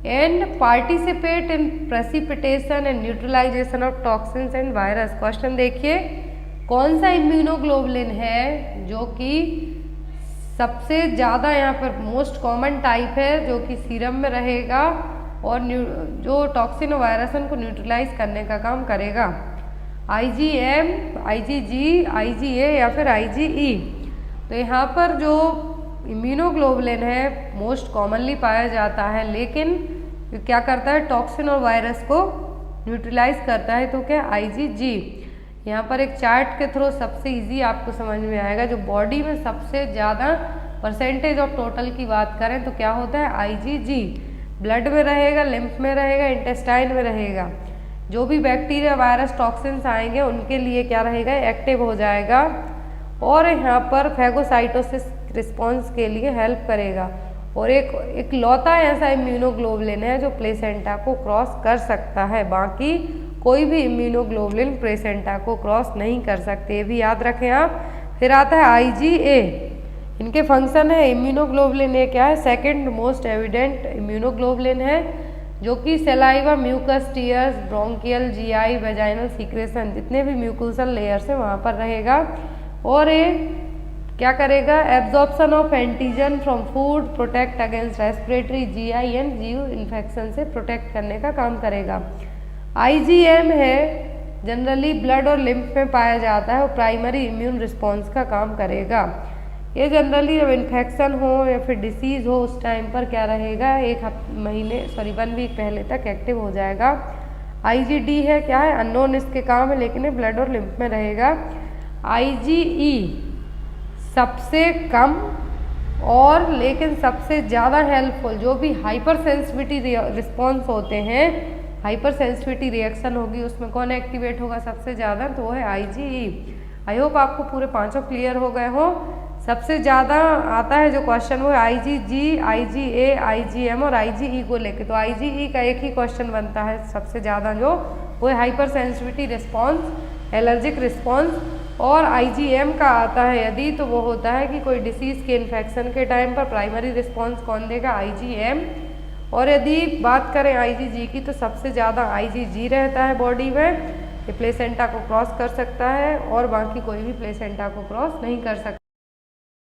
and participate in precipitation and neutralisation of toxins and virus. Question देखिए, कौन सा इम्यूनोग्लोबुलिन है जो कि सबसे ज़्यादा यहाँ पर मोस्ट कॉमन टाइप है, जो कि सीरम में रहेगा और जो टॉक्सिन और वायरस को न्यूट्रलाइज करने का काम करेगा, IgM, IgG, IgA या फिर IgE। तो यहाँ पर जो इम्यूनोग्लोबुलिन है मोस्ट कॉमनली पाया जाता है, लेकिन क्या करता है, टॉक्सिन और वायरस को न्यूट्रलाइज करता है, तो क्या, IgG। यहाँ पर एक चार्ट के थ्रू सबसे इजी आपको समझ में आएगा। जो बॉडी में सबसे ज़्यादा परसेंटेज ऑफ टोटल की बात करें तो क्या होता है, IgG। ब्लड में रहेगा, लिम्फ में रहेगा, इंटेस्टाइन में रहेगा। जो भी बैक्टीरिया, वायरस, टॉक्सिन्स आएंगे उनके लिए क्या रहेगा, एक्टिव हो जाएगा और यहाँ पर फैगोसाइटोसिस रिस्पॉन्स के लिए हेल्प करेगा। और एक लौता ऐसा इम्यूनोग्लोबुलिन है जो प्लेसेंटा को क्रॉस कर सकता है, बाकी कोई भी इम्यूनोग्लोबुलिन प्लेसेंटा को क्रॉस नहीं कर सकते, ये भी याद रखें आप। फिर आता है IgA, इनके फंक्शन है, इम्यूनोग्लोबुलिन ये क्या है, सेकंड मोस्ट एविडेंट इम्यूनोग्लोबुलिन है, जो कि saliva, mucus, tears, bronchial, GI, vaginal secretion, जितने भी म्यूकोसल लेयर्स हैं वहाँ पर रहेगा। और ये क्या करेगा, absorption of antigen from food, protect against respiratory, GI and GU infection से प्रोटेक्ट करने का काम करेगा। IgM है, जनरली ब्लड और लिम्फ में पाया जाता है और प्राइमरी इम्यून रिस्पॉन्स का काम करेगा। ये जनरली जब इन्फेक्शन हो या फिर डिसीज़ हो उस टाइम पर क्या रहेगा, 1 वीक पहले तक एक्टिव हो जाएगा। IgD है, क्या है, अननोन इसके काम है, लेकिन ये ब्लड और लिम्फ में रहेगा। IgE सबसे कम और लेकिन सबसे ज़्यादा हेल्पफुल, जो भी हाइपर सेंसिटिविटी रिस्पॉन्स होते हैं, हाइपर सेंसिटिविटी रिएक्शन होगी, उसमें कौन एक्टिवेट होगा सबसे ज़्यादा, तो वो है IgE। आई होप आपको पूरे पांचों क्लियर हो गए हो। सबसे ज़्यादा आता है जो क्वेश्चन वो है IgG, IgA, IgM और IgE को लेके। तो IgE का एक ही क्वेश्चन बनता है सबसे ज़्यादा, जो वो है hyper sensitivity response, allergic response. और IgM का आता है यदि, तो वो होता है कि कोई डिसीज़ के इन्फेक्शन के टाइम पर प्राइमरी रिस्पॉन्स कौन देगा, IgM। और यदि बात करें IgG की तो सबसे ज़्यादा IgG रहता है बॉडी में, ये प्लेसेंटा को क्रॉस कर सकता है और बाकी कोई भी प्लेसेंटा को क्रॉस नहीं कर सकता।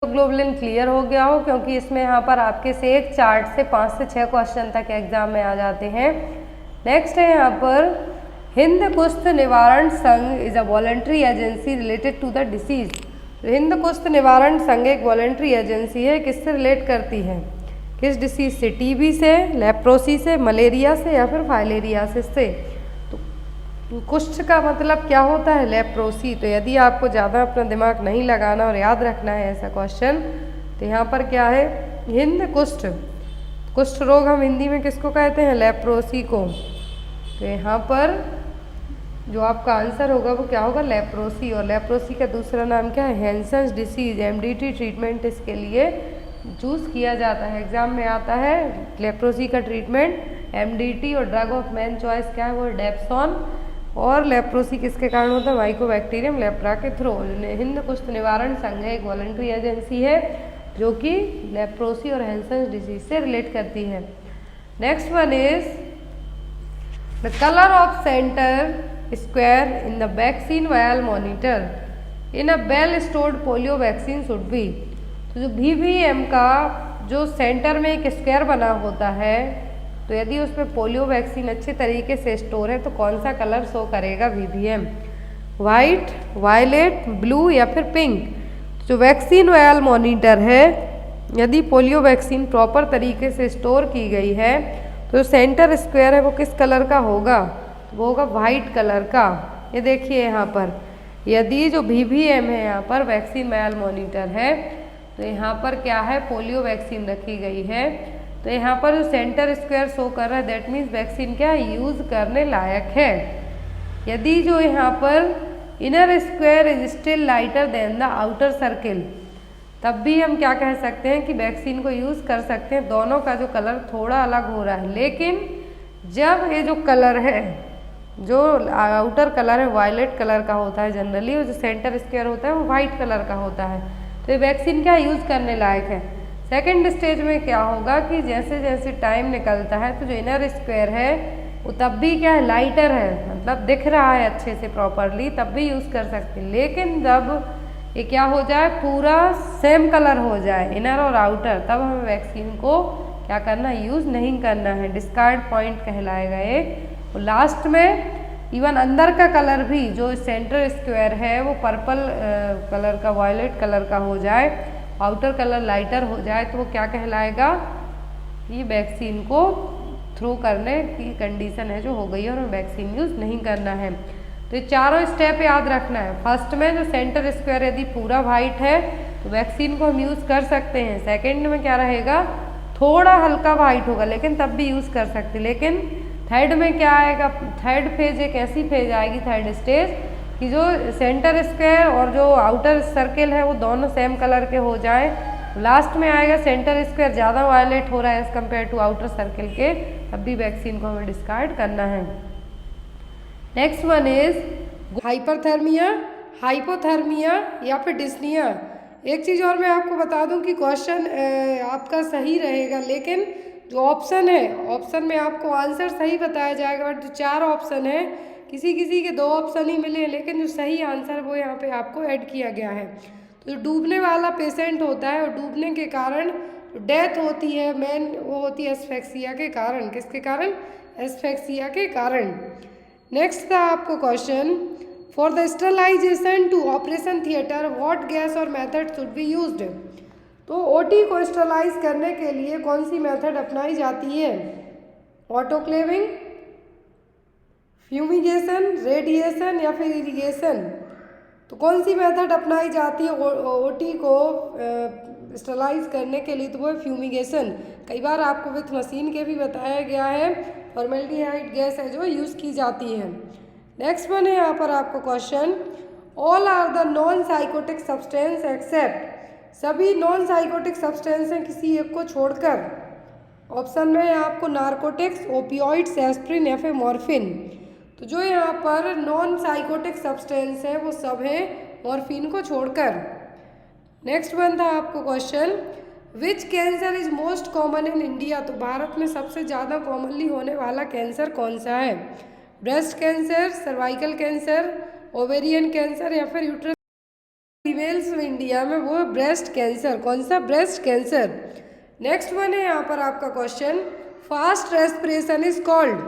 तो ग्लोबुलिन क्लियर हो गया हो, क्योंकि इसमें यहाँ पर आपके से एक चार्ट से 5 से 6 क्वेश्चन तक एग्जाम में आ जाते हैं। नेक्स्ट है यहाँ पर Hind Kushth Nivaran Sangh is a voluntary agency related to the disease. Hind Kushth Nivaran संघ एक वॉलंटरी एजेंसी है, किससे रिलेट करती है, किस डिसीज से, TB से, लेप्रोसी से, मलेरिया से या फिर फाइलेरियासिस से। तो कुष्ठ का मतलब क्या होता है, लेप्रोसी। तो यदि आपको ज़्यादा अपना दिमाग नहीं लगाना और याद रखना है ऐसा क्वेश्चन, तो यहाँ पर क्या है, हिंद कुष्ठ, कुष्ठ रोग हम हिंदी में किसको कहते हैं, लेप्रोसी को। तो यहाँ पर जो आपका आंसर होगा वो क्या होगा, लेप्रोसी। और लेप्रोसी का दूसरा नाम क्या है, हैंसन्स डिसीज। MDT ट्रीटमेंट इसके लिए चूज़ किया जाता है, एग्जाम में आता है लेप्रोसी का ट्रीटमेंट MDT। और ड्रग ऑफ मेन चॉइस क्या है, वो डेप्सोन। और लेप्रोसी किसके कारण होता है, माइकोबैक्टीरियम लेप्रा के थ्रू। हिंद कुष्ठ निवारण संघ एक वॉलंटरी एजेंसी है, जो कि लेप्रोसी और हैंसेंस डिजीज से रिलेट करती है। Next one is the colour of centre square in the vaccine vial monitor in a well stored polio vaccine should be. तो जो VVM का जो सेंटर में एक स्क्वायर बना होता है, तो यदि उसमें पोलियो वैक्सीन अच्छे तरीके से स्टोर है तो कौन सा कलर शो करेगा VVM? वाइट, वायलेट, ब्लू या फिर पिंक। जो वैक्सीन वायल मॉनिटर है, यदि पोलियो वैक्सीन प्रॉपर तरीके से स्टोर की गई है तो जो सेंटर स्क्वायर है वो किस कलर का होगा? वो होगा वाइट कलर का। ये देखिए यहाँ पर, यदि जो VVM है यहाँ पर वैक्सीन वायल मॉनिटर है, तो यहाँ पर क्या है, पोलियो वैक्सीन रखी गई है, तो यहाँ पर जो सेंटर स्क्वायर शो कर रहा है दैट मीन्स वैक्सीन क्या यूज़ करने लायक है। यदि जो यहाँ पर inner square is still lighter than the outer circle, तब भी हम क्या कह सकते हैं कि वैक्सीन को यूज़ कर सकते हैं। दोनों का जो कलर थोड़ा अलग हो रहा है, लेकिन जब ये जो कलर है, जो आउटर कलर है वायलेट कलर का होता है जनरली, और जो सेंटर स्क्वायर होता है वो वाइट कलर का होता है, तो ये वैक्सीन क्या यूज़ करने लायक है। सेकेंड स्टेज में क्या होगा कि जैसे जैसे टाइम निकलता है तो जो इनर स्क्वायर है वो तब भी क्या है, लाइटर है, मतलब दिख रहा है अच्छे से प्रॉपरली, तब भी यूज़ कर सकते हैं। लेकिन जब ये क्या हो जाए, पूरा सेम कलर हो जाए इनर और आउटर, तब हमें वैक्सीन को क्या करना, यूज़ नहीं करना है। डिस्कार्ड पॉइंट कहलाएगा ये। और लास्ट में इवन अंदर का कलर भी, जो सेंटर स्क्वायर है वो पर्पल कलर का, वायलेट कलर का हो जाए, आउटर कलर लाइटर हो जाए, तो वो क्या कहलाएगा कि वैक्सीन को थ्रू करने की कंडीशन है जो हो गई है और हमें वैक्सीन यूज़ नहीं करना है। तो ये चारों स्टेप याद रखना है। फर्स्ट में जो सेंटर स्क्वायर यदि पूरा वाइट है तो वैक्सीन को हम यूज़ कर सकते हैं। सेकंड में क्या रहेगा, थोड़ा हल्का वाइट होगा लेकिन तब भी यूज़ कर सकते हैं। लेकिन थर्ड में क्या आएगा, थर्ड फेज एक ऐसी फेज आएगी, थर्ड स्टेज, कि जो सेंटर स्क्वायर और जो आउटर सर्किल है वो दोनों सेम कलर के हो जाए। लास्ट में आएगा सेंटर स्क्वायर ज़्यादा वायलेट हो रहा है as compare to outer circle के, तब भी वैक्सीन को हमें डिस्कार्ड करना है। Next one is hyperthermia, hypothermia या फिर डिस्निया। एक चीज़ और मैं आपको बता दूं कि क्वेश्चन आपका सही रहेगा, लेकिन जो ऑप्शन है, ऑप्शन में आपको आंसर सही बताया जाएगा, बट जो 4 ऑप्शन है किसी किसी के 2 ऑप्शन ही मिले हैं, लेकिन जो सही आंसर वो यहाँ पे आपको ऐड किया गया है। तो जो डूबने वाला पेशेंट होता है और डूबने के कारण डेथ होती है, मेन वो होती है एस्फेक्सिया के कारण। किसके कारण? एस्फेक्सिया के कारण। नेक्स्ट था आपको question, for the sterilisation to operation theatre what gas और मेथड शुड बी यूज्ड। तो ओटी को स्टरलाइज करने के लिए कौन सी मेथड अपनाई जाती है? ऑटोक्लेविंग, फ्यूमिगेशन, रेडिएशन या फिर इरिगेशन। तो कौन सी मेथड अपनाई जाती है ओटी को स्टरलाइज करने के लिए? तो वो है फ्यूमिगेशन। कई बार आपको विथ मशीन के भी बताया गया है, फॉर्मेल्डिहाइड गैस है जो यूज़ की जाती है। नेक्स्ट वन है यहाँ पर आपको question, all are the non psychotic substance except. सभी नॉन साइकोटिक सब्सटेंस हैं किसी एक को छोड़कर। ऑप्शन में है आपको नार्कोटिक्स, ओपियोइड्स, एस्प्रिन या फिर मॉर्फिन। तो जो यहाँ पर नॉन साइकोटिक सब्सटेंस है वो सब हैं मॉर्फिन को छोड़कर। नेक्स्ट वन था आपको question, which cancer is most common in India. तो भारत में सबसे ज़्यादा कॉमनली होने वाला कैंसर कौन सा है? Breast cancer, cervical cancer, ovarian cancer या फिर यूट्रस। फीमेल्स में इंडिया में वो है ब्रेस्ट कैंसर। कौन सा? Breast cancer. नेक्स्ट वन है यहाँ पर आपका question, fast respiration is called.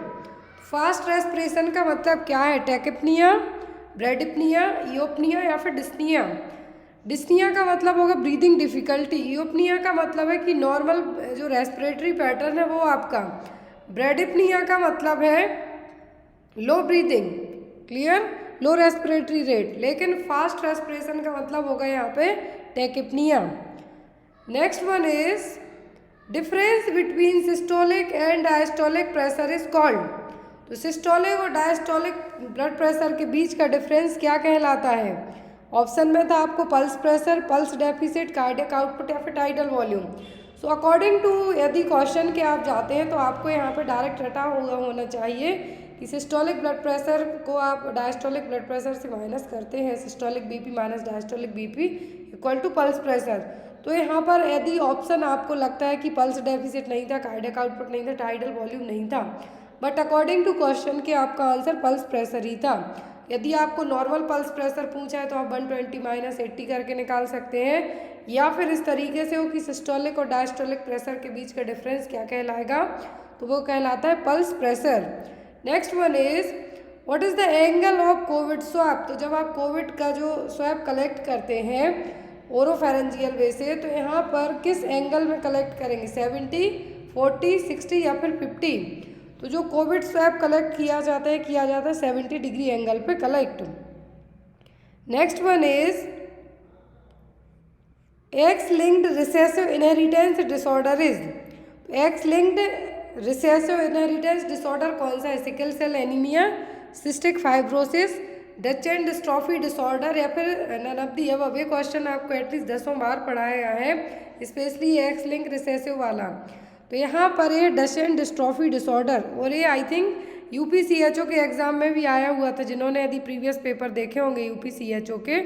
Fast respiration का मतलब क्या है? टेकिपनिया, ब्रेडिपनिया, इयोपनिया या फिर डिस्निया। डिस्निया का मतलब होगा ब्रीदिंग डिफिकल्टी। इयोपनिया का मतलब है कि नॉर्मल जो रेस्पिरेटरी पैटर्न है वो आपका। ब्रेडिपनिया का मतलब है लो ब्रीदिंग, क्लियर, लो रेस्पिरेटरी रेट। लेकिन फास्ट रेस्पिरेशन का मतलब होगा यहाँ पे tachypnoea. Next one is difference between systolic and diastolic pressure is called. तो सिस्टोलिक और डायस्टोलिक ब्लड प्रेशर के बीच का डिफरेंस क्या कहलाता है? ऑप्शन में था आपको pulse pressure, pulse deficit, cardiac output या फिर tidal volume. So according to यदि क्वेश्चन के आप जाते हैं तो आपको यहाँ पे डायरेक्ट रटा हुआ होना चाहिए कि सिस्टोलिक ब्लड प्रेशर को आप डायस्टोलिक ब्लड प्रेशर से माइनस करते हैं, systolic BP minus diastolic BP equal to pulse pressure. तो यहाँ पर यदि ऑप्शन आपको लगता है कि पल्स डेफिसिट नहीं था, कार्डियक आउटपुट नहीं था, टाइडल वॉल्यूम नहीं था, बट अकॉर्डिंग टू क्वेश्चन के आपका आंसर पल्स प्रेशर ही था। यदि आपको नॉर्मल पल्स प्रेशर पूछा है तो आप 120 माइनस 80 करके निकाल सकते हैं, या फिर इस तरीके से हो कि सिस्टोलिक और डायस्टोलिक प्रेशर के बीच का डिफरेंस क्या कहलाएगा, तो वो कहलाता है pulse pressure. Next one is what is the angle of Covid swap. तो जब आप कोविड का जो स्वैप कलेक्ट करते हैं ओरोफेरेंजियल वे से, तो यहाँ पर किस एंगल में कलेक्ट करेंगे, 70, 40, 60 या फिर 50। तो जो कोविड स्वैप कलेक्ट किया जाता है 70 डिग्री एंगल पे collect. Next one is X linked recessive inheritance disorder is. X linked recessive inheritance disorder कौन सा है, sickle cell anaemia, cystic fibrosis, Duchenne dystrophy disorder, या फिर नन ऑफ द अबव। ये क्वेश्चन आपको एटलीस्ट 10 बार पढ़ाया गया है, स्पेशली एक्स लिंक रिसेसिव वाला। तो यहाँ पर ये डचेन डिस्ट्रॉफी डिसऑर्डर, और ये आई थिंक यूपीसीएचओ के एग्जाम में भी आया हुआ था। जिन्होंने यदि प्रीवियस पेपर देखे होंगे यूपीसीएचओ के,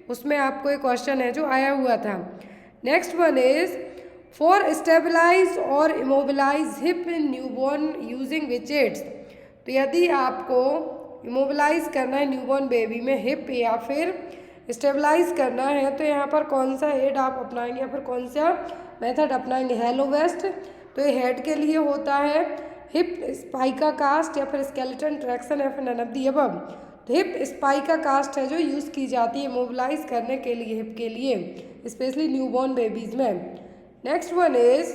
उसमें आपको एक क्वेश्चन है जो आया हुआ था। Next one is for stabilize और immobilize hip in newborn using which aids. तो यदि आपको इमोबिलाइज करना है न्यूबॉर्न बेबी में हिप, या फिर स्टेबलाइज करना है, तो यहाँ पर कौन सा एड आप अपनाएंगे या फिर कौन सा मेथड अपनाएंगे, हेलो वेस्ट। तो ये हेड के लिए होता है, हिप स्पाइका कास्ट या फिर स्केलेटन ट्रैक्शन या फिर नन ऑफ द अबव। तो हिप स्पाइका कास्ट है जो यूज़ की जाती है मोबिलाइज करने के लिए, हिप के लिए, स्पेशली न्यूबॉर्न बेबीज़ में। Next one is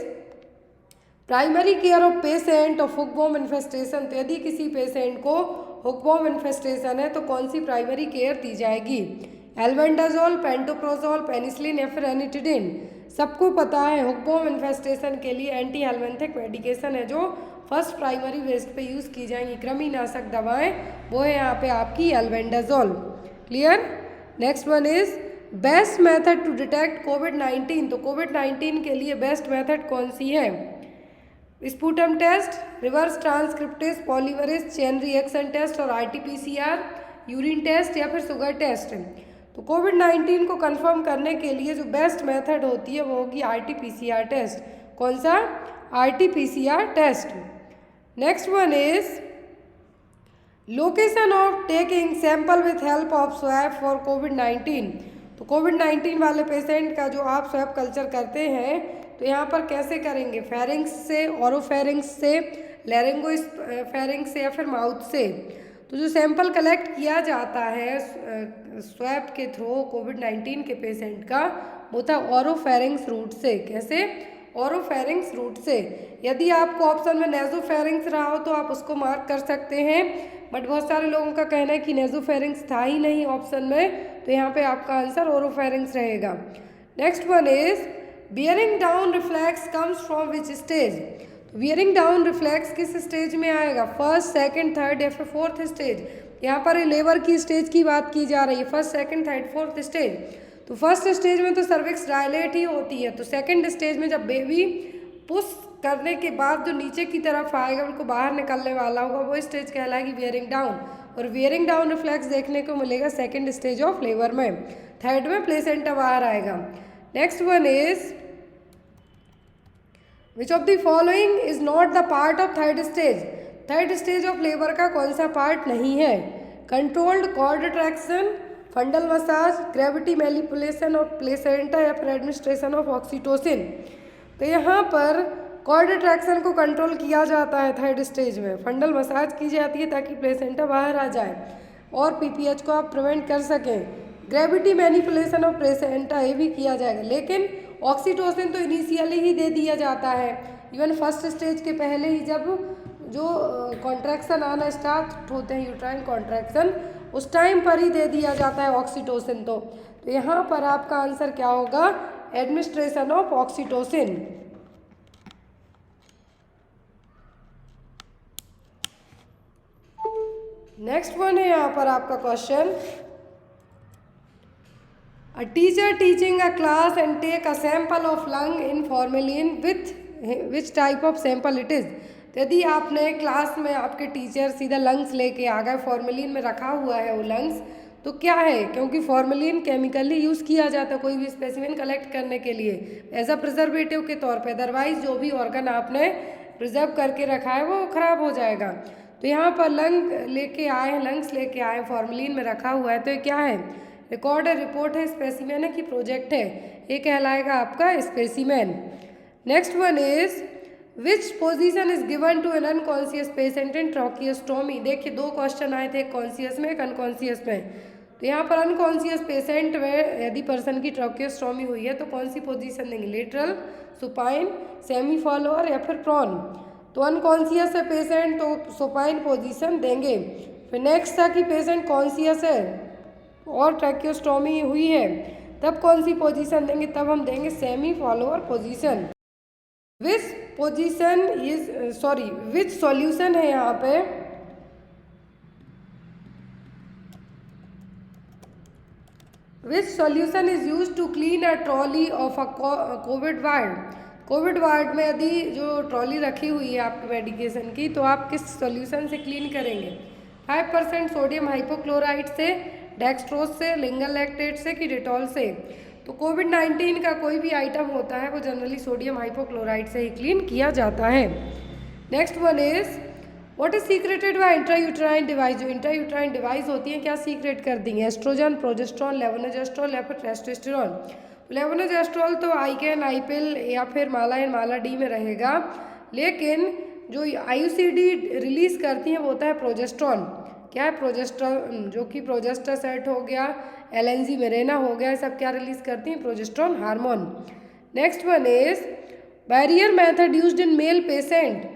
primary care of patient of hookworm infestation. तो यदि किसी पेशेंट को हुकबॉर्न इन्फेस्टेशन है तो कौन सी प्राइमरी केयर दी जाएगी, एल्बेंडाजोल, पेंटोप्रोजोल, पेनिसिलिन या फिर एनिटिडिन। सबको पता है हुकबॉर्न इन्फेस्टेशन के लिए एंटी हेलमिंथिक मेडिकेशन है जो फर्स्ट प्राइमरी वेस्ट पे यूज़ की जाएंगी, कृमिनाशक दवाएं, वो है यहाँ पे आपकी albendazole. Clear. Next one is best method to detect कोविड-19। तो कोविड-19 के लिए बेस्ट मेथड कौन सी है, sputum test, reverse transcriptase polymerase chain reaction test और RT-PCR, यूरिन टेस्ट या फिर शुगर टेस्ट। तो कोविड-19 को कंफर्म करने के लिए जो बेस्ट मेथड होती है वो होगी RT-PCR टेस्ट। कौन सा, RT-PCR test. Next one is location of taking sample with help of swab for कोविड-19। तो कोविड-19 वाले पेशेंट का जो आप स्वैब कल्चर करते हैं तो यहाँ पर कैसे करेंगे, फेरिंग्स से, ओरोफेरिंग्स से, लैरिंगोफेरिंग्स से या फिर माउथ से। तो जो सैंपल कलेक्ट किया जाता है स्वैब के थ्रू कोविड-19 के पेशेंट का, वो था ओरोफेरिंग्स रूट से। कैसे, ओरोफेरिंग्स रूट से। यदि आपको ऑप्शन में नेजोफेरिंग्स रहा हो तो आप उसको मार्क कर सकते हैं, बट बहुत सारे लोगों का कहना है कि नेजोफेरिंग्स था ही नहीं ऑप्शन में, तो यहाँ पे आपका आंसर ओरोफेरिंग्स रहेगा। Next one is bearing down reflex comes from which stage. तो बियरिंग डाउन रिफ्लेक्स किस स्टेज में आएगा, फर्स्ट, सेकंड, थर्ड या फिर फोर्थ स्टेज। यहाँ पर लेबर की स्टेज की बात की जा रही है, first, second, third, fourth stage. तो फर्स्ट स्टेज में तो सर्विक्स डायलेट ही होती है, तो सेकंड स्टेज में जब बेबी पुश करने के बाद जो नीचे की तरफ आएगा, उनको बाहर निकलने वाला होगा, वो स्टेज कहलाएगी बियरिंग डाउन। और बियरिंग डाउन रिफ्लेक्स देखने को मिलेगा सेकंड स्टेज ऑफ लेबर में, थर्ड में प्लेसेंटा बाहर आएगा। Next one is which of the following is not the part of third stage. Third stage of labour का कौन सा पार्ट नहीं है, controlled cord traction, fundal massage, gravity manipulation of placenta या फिर एडमिनिस्ट्रेशन ऑफ ऑक्सीटोसिन। तो यहाँ पर कॉर्ड ट्रैक्शन को कंट्रोल किया जाता है थर्ड स्टेज में, फंडल मसाज की जाती है ताकि प्लेसेंटा बाहर आ जाए और PPH को आप प्रिवेंट कर सकें, ग्रेविटी मैनिपुलेशन ऑफ प्लेसेंटा ये भी किया जाएगा। लेकिन ऑक्सीटोसिन तो इनिशियली ही दे दिया जाता है, इवन फर्स्ट स्टेज के पहले ही जब जो कॉन्ट्रैक्शन आना स्टार्ट होते हैं, यूट्राइन कॉन्ट्रैक्शन, उस टाइम पर ही दे दिया जाता है ऑक्सीटोसिन। तो यहाँ पर आपका आंसर क्या होगा, administration of oxytocin. Next one है यहाँ पर आपका question, A teacher teaching a class and take a sample of lung in formalin with which type of sample it is। तो यदि आपने क्लास में आपके टीचर सीधा लंग्स लेके आ गए, फॉर्मेलिन में रखा हुआ है वो लंग्स, तो क्या है, क्योंकि फॉर्मेलिन केमिकली यूज़ किया जाता है कोई भी स्पेसिमेन कलेक्ट करने के लिए एज अ प्रिजर्वेटिव के तौर पे, अदरवाइज जो भी ऑर्गन आपने प्रिजर्व करके रखा है वो खराब हो जाएगा। तो यहाँ पर लंग्स लेके आए फॉर्मेलिन में रखा हुआ है, तो ये क्या है, रिकॉर्ड है, रिपोर्ट है, स्पेसिमेन है कि प्रोजेक्ट है, ये कहलाएगा आपका specimen. Next one is which position is given to an unconscious patient in tracheostomy. देखिए 2 क्वेश्चन आए थे, एक कॉन्शियस में एक अनकॉन्शियस में। तो यहाँ पर अनकॉन्शियस पेशेंट में यदि पर्सन की ट्रॉकियोस्टोमी हुई है तो कौन सी पोजीशन देंगे, लेटरल, सुपाइन, सेमी फॉलोअर या फिर प्रॉन। तो अनकॉन्शियस है पेशेंट तो सुपाइन पोजीशन देंगे। फिर नेक्स्ट था कि पेशेंट कॉन्शियस है और ट्रैकियोस्टोमी हुई है, तब कौन सी पोजीशन देंगे, तब हम देंगे semi Fowler position. Which position is which solution है यहाँ पे, which solution is use to clean a trolley of a COVID ward. COVID ward में यदि जो ट्रॉली रखी हुई है आपकी मेडिकेशन की, तो आप किस सॉल्यूशन से क्लीन करेंगे, 5% सोडियम हाइपोक्लोराइड से, डेक्सट्रोज से, लिंगल लैक्टेट से कि डिटॉल से। तो कोविड-19 का कोई भी आइटम होता है वो जनरली सोडियम हाइपोक्लोराइड से ही क्लीन किया जाता है। Next one is what is secreted by intrauterine device. जो इंट्रायूट्राइन डिवाइस होती है क्या सीक्रेट कर दी है, एस्ट्रोजन, प्रोजेस्ट्रॉन, लेवोनोजेस्ट्रॉल या फिर टेस्टोस्टेरोन। लेवोनोजेस्ट्रॉल तो आइकेन, आईपिल या फिर माला एन माला डी में रहेगा, लेकिन जो आईयूसीडी रिलीज करती है वो होता है प्रोजेस्ट्रॉन। क्या है, प्रोजेस्ट्रॉन, जो कि प्रोजेस्टासेट हो गया, एलएनजी मेरेना हो गया, सब क्या रिलीज करती हैं, progesterone hormone. Next one is barrier method used in male patient.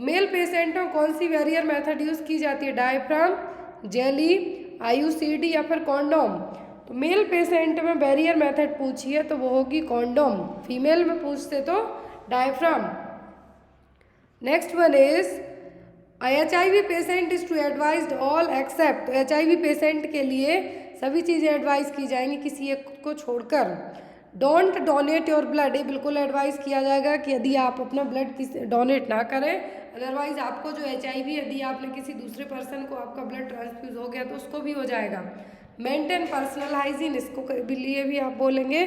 Male patient में कौन सी बैरियर मेथड यूज़ की जाती है, डायफ्राम, जेली, आईयूसीडी या फिर कॉन्डोम। तो मेल पेशेंट में बैरियर मेथड पूछी है तो वो होगी कॉन्डोम, फीमेल में पूछते तो diaphragm. Next one is HIV patient is to advised all except. तो HIV पेशेंट के लिए सभी चीज़ें एडवाइस की जाएंगी किसी एक को छोड़कर। डोंट डोनेट योर ब्लड, ये बिल्कुल एडवाइस किया जाएगा कि यदि आप अपना ब्लड डोनेट ना करें, अदरवाइज आपको जो HIV यदि आपने किसी दूसरे पर्सन को आपका ब्लड ट्रांसफ्यूज हो गया तो उसको भी हो जाएगा। मेंटेन पर्सनल हाइजीन, इसको लिए भी आप बोलेंगे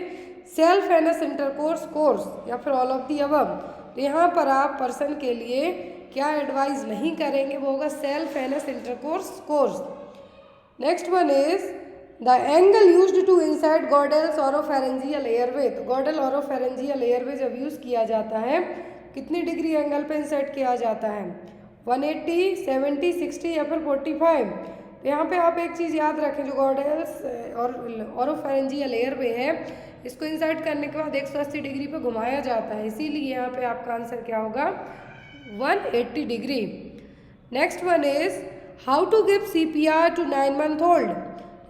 सेल्फ एनस इंटरकोर्स कोर्स या फिर ऑल ऑफ दी अबव। तो यहाँ पर आप पर्सन के लिए क्या एडवाइस नहीं करेंगे, वो होगा self anus intercourse course. Next one is the angle used to insert Guedel's oropharyngeal airway. तो गॉडल ओरोफेरेंजियल एयरवे जब यूज़ किया जाता है कितनी डिग्री एंगल पे इंसर्ट किया जाता है, 180, 70, 60 या फिर 45। तो यहाँ पे आप एक चीज़ याद रखें, जो गॉडल्स और ओरोफेरेंजियल एयरवे है इसको इंसर्ट करने के बाद 180 डिग्री पे घुमाया जाता है, इसीलिए यहाँ पे आपका आंसर क्या होगा 180 degree. Next one is how to give CPR to 9 month old.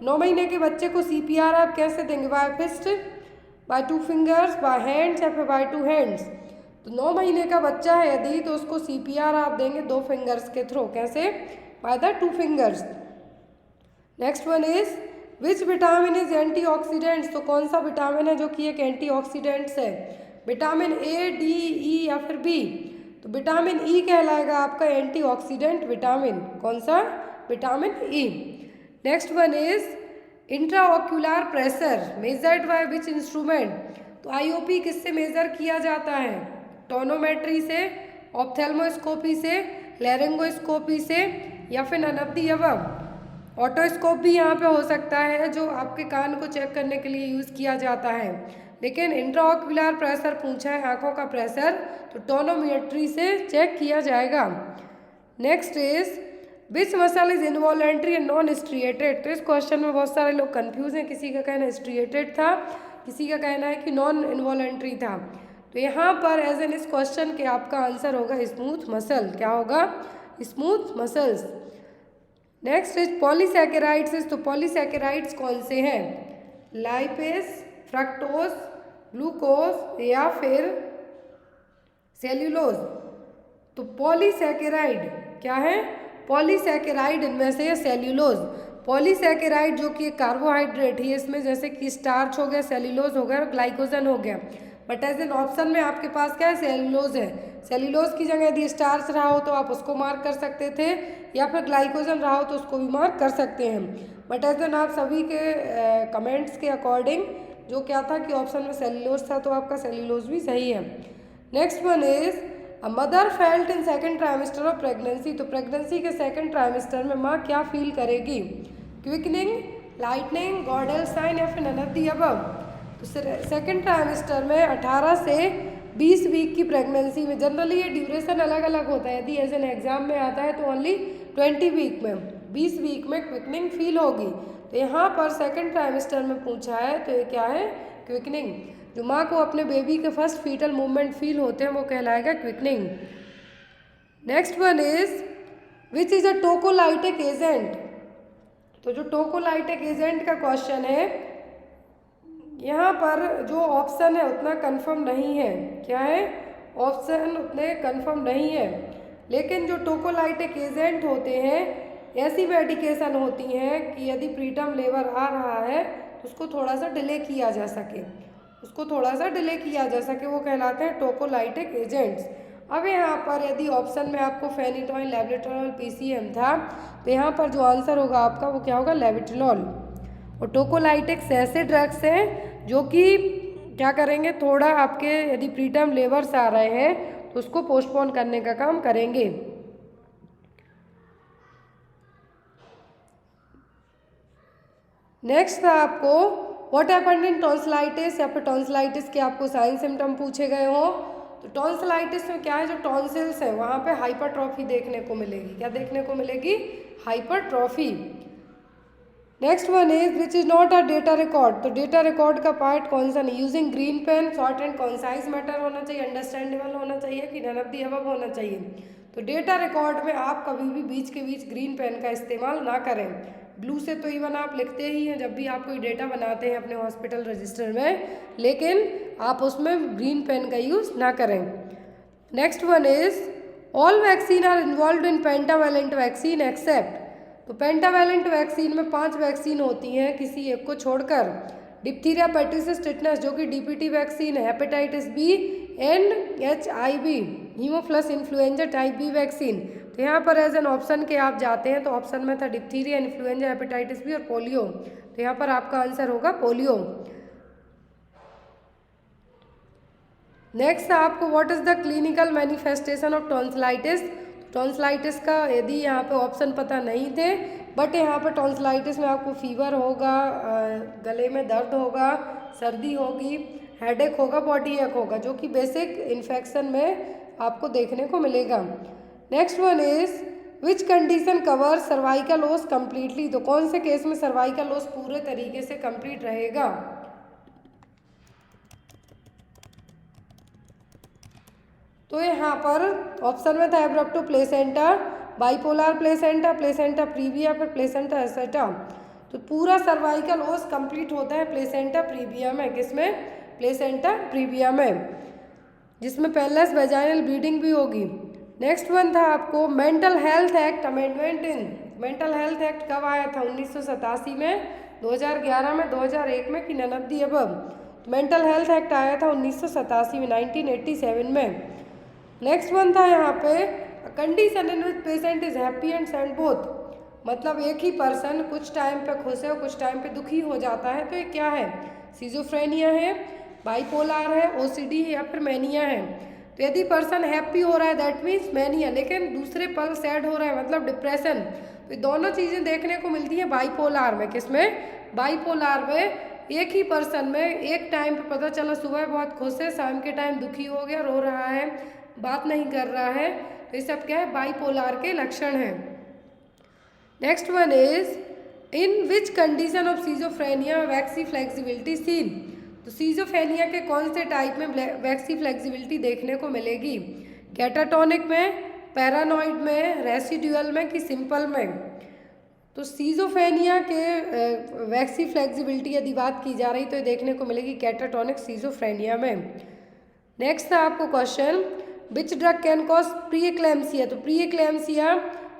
9 महीने के बच्चे को CPR आप कैसे देंगे, by fist, by 2 fingers, by hands या फिर बाय 2 हैंड्स। तो 9 महीने का बच्चा है यदि तो उसको CPR आप देंगे 2 फिंगर्स के थ्रू, कैसे, by the 2 fingers. Next one is which vitamin is antioxidants. तो कौन सा विटामिन है जो कि एक एंटीऑक्सीडेंट्स है, विटामिन A, D, E या फिर B। तो विटामिन E कहलाएगा आपका एंटीऑक्सीडेंट विटामिन, कौन सा, vitamin E। Next one is intraocular pressure measured by which instrument. तो IOP किससे मेजर किया जाता है, टोनोमेट्री से, ऑप्थेल्मोस्कोपी से, लैरिंगोस्कोपी से या फिर none of the above. Otoscope भी यहाँ पे हो सकता है जो आपके कान को चेक करने के लिए यूज़ किया जाता है, लेकिन इंट्राओक्यूलर प्रेशर पूछा है आँखों का प्रेशर तो टोनोमेट्री से चेक किया जाएगा। Next is which muscle is involuntary and non striated. तो इस क्वेश्चन में बहुत सारे लोग कंफ्यूज हैं, किसी का कहना है स्ट्रिएटेड था, किसी का कहना है कि नॉन इनवॉलेंट्री था। तो यहाँ पर एज एन इस क्वेश्चन के आपका आंसर होगा स्मूथ मसल, क्या होगा, smooth muscles. Next is polysaccharides. तो पॉलीसैकेराइड्स कौन से हैं, लाइपेस, फ्रक्टोज, ग्लूकोज या फिर सेल्यूलोज। तो पॉलीसैकेराइड क्या है, पॉलीसैकेराइड इनमें से सेल्यूलोज। पॉलीसैकेराइड जो कि कार्बोहाइड्रेट है, इसमें जैसे कि स्टार्च हो गया, सेल्यूलोज हो गया और ग्लाइकोजन हो गया। बट एज एन ऑप्शन में आपके पास क्या है, सेल्यूलोज है। सेल्यूलोज की जगह यदि स्टार्च रहा हो तो आप उसको मार्क कर सकते थे, या फिर ग्लाइकोजन रहा हो तो उसको भी मार्क कर सकते हैं। बट एज एन आप सभी के कमेंट्स के अकॉर्डिंग जो क्या था कि ऑप्शन में सेल्यूलोज था, तो आपका सेल्यूलोज भी सही है। Next one is a mother felt in second trimester of pregnancy. तो प्रेगनेंसी के सेकेंड ट्राइमेस्टर में माँ क्या फील करेगी? क्विकनिंग, लाइटनिंग, गॉडल साइन, या फिर नन ऑफ द अबव। तो सेकेंड ट्राइमेस्टर में 18 से 20 वीक की प्रेगनेंसी में, जनरली ये ड्यूरेशन अलग अलग होता है, यदि एज एन एग्जाम में आता है तो ओनली 20 वीक में, 20 वीक में क्विकनिंग फील होगी। तो यहाँ पर सेकेंड ट्राइमेस्टर में पूछा है, तो ये क्या है? क्विकनिंग। जो माँ को अपने बेबी के फर्स्ट फीटल मूवमेंट फील होते हैं वो कहलाएगा quickening. Next one is which is a tocolytic agent. तो जो टोकोलाइटिक एजेंट का क्वेश्चन है, यहाँ पर जो ऑप्शन है उतना कंफर्म नहीं है। क्या है? ऑप्शन उतने कंफर्म नहीं है, लेकिन जो टोकोलाइटिक एजेंट होते हैं, ऐसी मेडिकेशन होती हैं कि यदि प्रीटर्म लेबर आ रहा है तो उसको थोड़ा सा डिले किया जा सके, वो कहलाते हैं टोकोलाइटिक एजेंट्स। अब यहाँ पर यदि ऑप्शन में आपको फेनिटॉइन, लेविट्रिनॉल, पीसीएम था, तो यहाँ पर जो आंसर होगा आपका वो क्या होगा? लेविट्रिनॉल। और टोकोलाइटिक्स ऐसे ड्रग्स हैं जो कि क्या करेंगे, थोड़ा आपके यदि प्रीटर्म लेबर्स आ रहे हैं तो उसको पोस्टपोन करने का काम करेंगे। नेक्स्ट था आपको व्हाट हैपेंड इन टॉन्सिलाइटिस, या फिर टॉन्सिलाइटिस के आपको साइन सिम्टम पूछे गए हो। तो टॉन्सिलाइटिस में क्या है, जो टॉन्सिल्स हैं वहाँ पे हाइपरट्रॉफी देखने को मिलेगी। क्या देखने को मिलेगी? Hypertrophy. Next one is which is not a data record. तो डेटा रिकॉर्ड का पार्ट कौन सा नहीं? Using green pen, short and concise matter होना चाहिए, अंडरस्टैंडेबल होना चाहिए, कि नन ऑफ द अबव होना चाहिए। तो डेटा रिकॉर्ड में आप कभी भी बीच के बीच ग्रीन पेन का इस्तेमाल ना करें। ब्लू से तो इवन आप लिखते ही हैं जब भी आप कोई डेटा बनाते हैं अपने हॉस्पिटल रजिस्टर में, लेकिन आप उसमें ग्रीन पेन का यूज़ ना करें। Next one is all vaccine are involve in pentavalent vaccine except. तो पेंटावैलेंट वैक्सीन में 5 वैक्सीन होती हैं किसी एक को छोड़कर। डिप्थीरिया, पर्टिसिस, टिटनस जो कि डीपीटी वैक्सीन है, hepatitis B and HIV, haemophilus influenzae type B vaccine. तो यहाँ पर एज एन ऑप्शन के आप जाते हैं तो ऑप्शन में था डिप्थीरिया, इन्फ्लुएंजा, हेपेटाइटिस बी और पोलियो। तो यहाँ पर आपका आंसर होगा पोलियो। नेक्स्ट आपको what is the clinical manifestation of tonsillitis. Tonsillitis का यदि यहाँ पे ऑप्शन पता नहीं थे, बट यहाँ पर टॉन्सिलाइटिस में आपको फीवर होगा, गले में दर्द होगा, सर्दी होगी, हेडेक होगा, बॉडी एक होगा, जो कि बेसिक इन्फेक्शन में आपको देखने को मिलेगा। Next one is which condition cover cervical ओस कम्प्लीटली। तो कौन से केस में सर्वाइकल ओस पूरे तरीके से कंप्लीट रहेगा? तो यहाँ पर ऑप्शन में था abruptio placenta, bipolar placenta, placenta previa, फिर प्लेसेंटा एसेटा। तो पूरा सर्वाइकल ओस कंप्लीट होता है प्लेसेंटा प्रीविया में। किसमें? प्लेसेंटा प्रीविया में, जिसमें पेनलेस वेजाइनल ब्लीडिंग भी होगी। नेक्स्ट वन था आपको mental health act amendment in. Mental health act कब आया था? 1987 में, 2011 में, 2001 में, कि none of the above. Mental health act आया था 1987 में, 1987 में। नेक्स्ट वन था यहाँ पे condition in which patient is happy and sad both. मतलब एक ही पर्सन कुछ टाइम पे खुश है और कुछ टाइम पे दुखी हो जाता है, तो ये क्या है? सिजोफ्रेनिया है, बाइपोलर है, OCD है, या फिर मैनिया है। तो यदि पर्सन हैप्पी हो रहा है दैट मीन्स मैनिया, लेकिन दूसरे पल सैड हो रहा है मतलब डिप्रेशन। तो दोनों चीज़ें देखने को मिलती हैं बाइपोलर में। किसमें? बाइपोलर में एक ही पर्सन में एक टाइम पे पता चला सुबह बहुत खुश है, शाम के टाइम दुखी हो गया, रो रहा है, बात नहीं कर रहा है। तो ये सब क्या है? बाइपोलर के लक्षण हैं। Next one is in which condition of schizophrenia waxy flexibility seen. तो सीजोफ्रेनिया के कौन से टाइप में वैक्सी फ्लेक्सिबिलिटी देखने को मिलेगी? कैटाटोनिक में, पैरानॉइड में, रेसिड्यूअल में, कि सिंपल में? तो सीजोफ्रेनिया के वैक्सी फ्लेक्सिबिलिटी यदि बात की जा रही तो ये देखने को मिलेगी कैटाटोनिक सीजोफ्रेनिया में। नेक्स्ट था आपको question which drug can cause pre eclampsia. तो प्री एक्लेम्सिया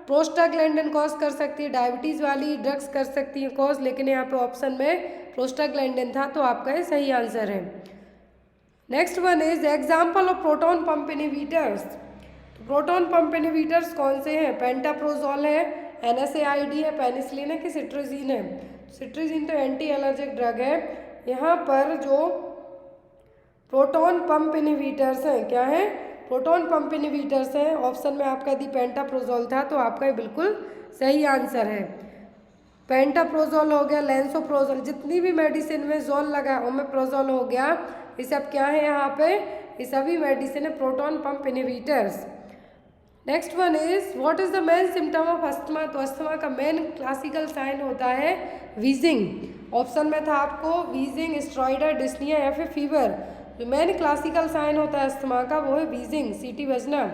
प्रोस्टाग्लैंडिन कॉज कर सकती है, डायबिटीज़ वाली ड्रग्स कर सकती है कॉज, लेकिन यहाँ पे ऑप्शन में प्रोस्टाग्लैंडिन था, तो आपका ये सही आंसर है। Next one is example of proton pump inhibitors. तो प्रोटॉन पंप इनहिबिटर्स कौन से हैं? पेंटाप्रोजोल है, NSAID है, पेनिसिलिन है कि सिट्राजिन है? सिट्राजिन तो एंटी एलर्जिक ड्रग है। यहाँ पर जो प्रोटॉन पंप इनहिबिटर्स हैं, क्या है? प्रोटॉन पंप इनहिबिटर्स हैं। ऑप्शन में आपका यदि पेंटाप्रोजोल था तो आपका ये बिल्कुल सही आंसर है। पेंटाप्रोजोल हो गया, लेंसोप्रोजोल, जितनी भी मेडिसिन में जोल लगा, ओमेप्रोजोल हो गया, ये सब क्या है यहाँ पे? ये सभी मेडिसिन है proton pump inhibitors. Next one is what is the main symptom of asthma. तो अस्थमा का मेन क्लासिकल साइन होता है वीजिंग। ऑप्शन में था आपको वीजिंग, स्ट्राइडर, डिस्निया या फिर फीवर। जो मेन क्लासिकल साइन होता है अस्थमा का वो है वीजिंग, सीटी बजना।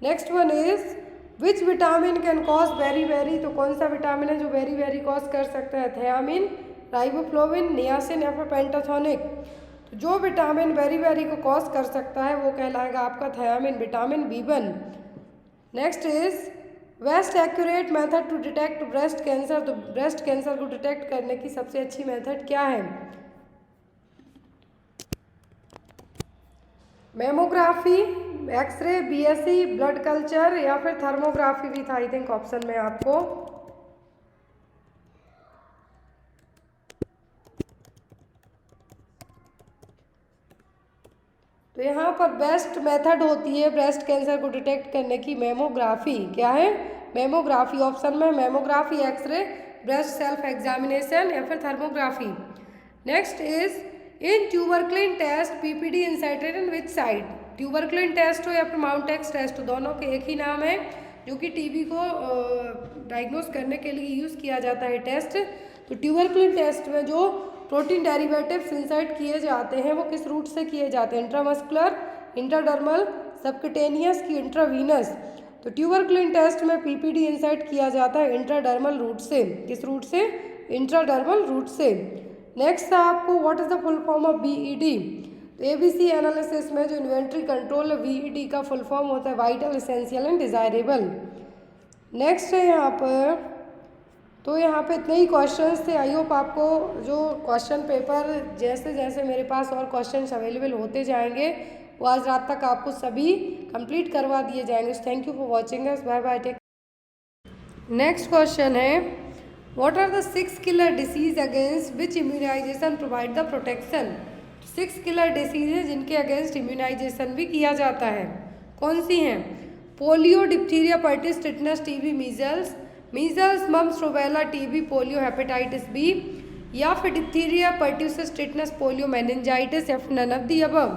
Next one is which vitamin can cause beriberi. तो कौन सा विटामिन है जो बेरी कॉज कर सकता है? थियामिन, राइबोफ्लोविन, नियासिन या फिर पेंटाथोनिक। तो जो विटामिन बेरी को कॉज कर सकता है वो कहलाएगा आपका thiamine, vitamin B1। Next is best accurate method to detect breast cancer. तो ब्रेस्ट कैंसर को डिटेक्ट करने की सबसे अच्छी मेथड क्या है? Mammography, X-ray, BSc, blood culture या फिर थर्मोग्राफी भी था आई थिंक ऑप्शन में आपको। तो यहाँ पर बेस्ट मेथड होती है ब्रेस्ट कैंसर को डिटेक्ट करने की मेमोग्राफी। क्या है? मेमोग्राफी। ऑप्शन में mammography, X-ray, breast self examination या फिर thermography. Next is in tuberculin test PPD inserted in which side. Tuberculin test हो या फिर माउंटेक्स टेस्ट हो, दोनों के एक ही नाम है जो कि TB को डायग्नोस करने के लिए यूज़ किया जाता है टेस्ट। तो ट्यूबरक्लिन टेस्ट में जो प्रोटीन डेरिवेटिव्स इंसर्ट किए जाते हैं वो किस रूट से किए जाते हैं? इंट्रामस्कुलर, इंट्राडर्मल, सबक्यूटेनियस की इंट्रावीनस। तो ट्यूबरक्लिन टेस्ट में PPD इंसर्ट किया जाता है इंट्राडर्मल रूट से। किस रूट से? इंट्राडर्मल रूट से। नेक्स्ट है आपको what is the full form of BED। तो ABC एनालिसिस में जो इन्वेंट्री कंट्रोल VED का फुल फॉर्म होता है vital, essential and desirable. Next है यहाँ पर, तो यहाँ पे इतने ही क्वेश्चंस थे। आई होप आपको जो क्वेश्चन पेपर जैसे जैसे मेरे पास और क्वेश्चंस अवेलेबल होते जाएंगे वो आज रात तक आपको सभी कंप्लीट करवा दिए जाएंगे। Thank you for watching us, bye bye, take. Next question है what are the 6 killer disease against which immunization provide the protection. 6 killer disease है जिनके अगेंस्ट इम्यूनाइजेशन भी किया जाता है। कौन सी हैं? Polio, diphtheria, pertussis, tetanus, TB, measles. Measles, mumps, rubella, TB, polio, hepatitis B या फिर diphtheria, pertussis, tetanus, polio, meningitis या फिर none of the above.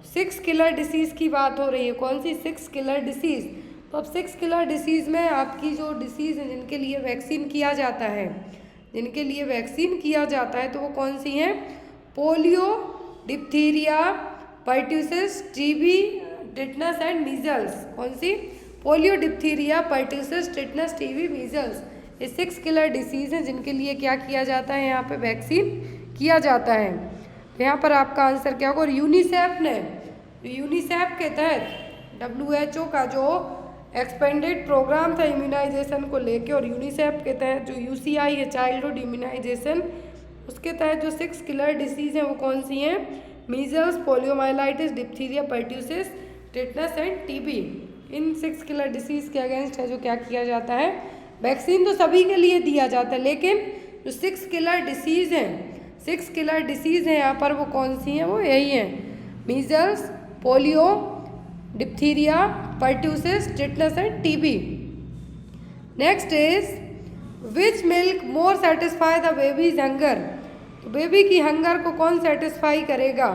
6 killer disease की बात हो रही है। कौन सी 6 किलर डिसीज? तो अब 6 किलर डिसीज़ में आपकी जो डिसीज़ है जिनके लिए वैक्सीन किया जाता है, जिनके लिए वैक्सीन किया जाता है तो वो कौन सी हैं? Polio, diphtheria, pertussis, TB, tetanus and measles. कौन सी? Polio, diphtheria, pertussis, tetanus, TB, measles. ये 6 किलर डिसीज़ हैं जिनके लिए क्या किया जाता है? यहाँ पे वैक्सीन किया जाता है। तो यहाँ पर आपका आंसर क्या होगा? और यूनिसेफ ने, यूनिसेफ के तहत WHO का जो एक्सपेंडेड प्रोग्राम था इम्यूनाइजेशन को लेके, और यूनिसेफ के तहत जो UCI है चाइल्डहुड इम्यूनाइजेशन, उसके तहत जो 6 किलर डिसीज़ हैं वो कौन सी हैं? Measles, poliomyelitis, diphtheria, pertussis, tetanus and TB। In 6 killer disease के अगेंस्ट है जो क्या किया जाता है? वैक्सीन तो सभी के लिए दिया जाता है, लेकिन जो 6 किलर डिसीज़ हैं, 6 किलर डिसीज़ हैं यहाँ पर वो कौन सी हैं? वो यही हैं measles, polio, diphtheria, pertussis, tetanus and TB। Next is which milk more satisfy the babies hunger. तो बेबी की हंगर को कौन सेटिस्फाई करेगा?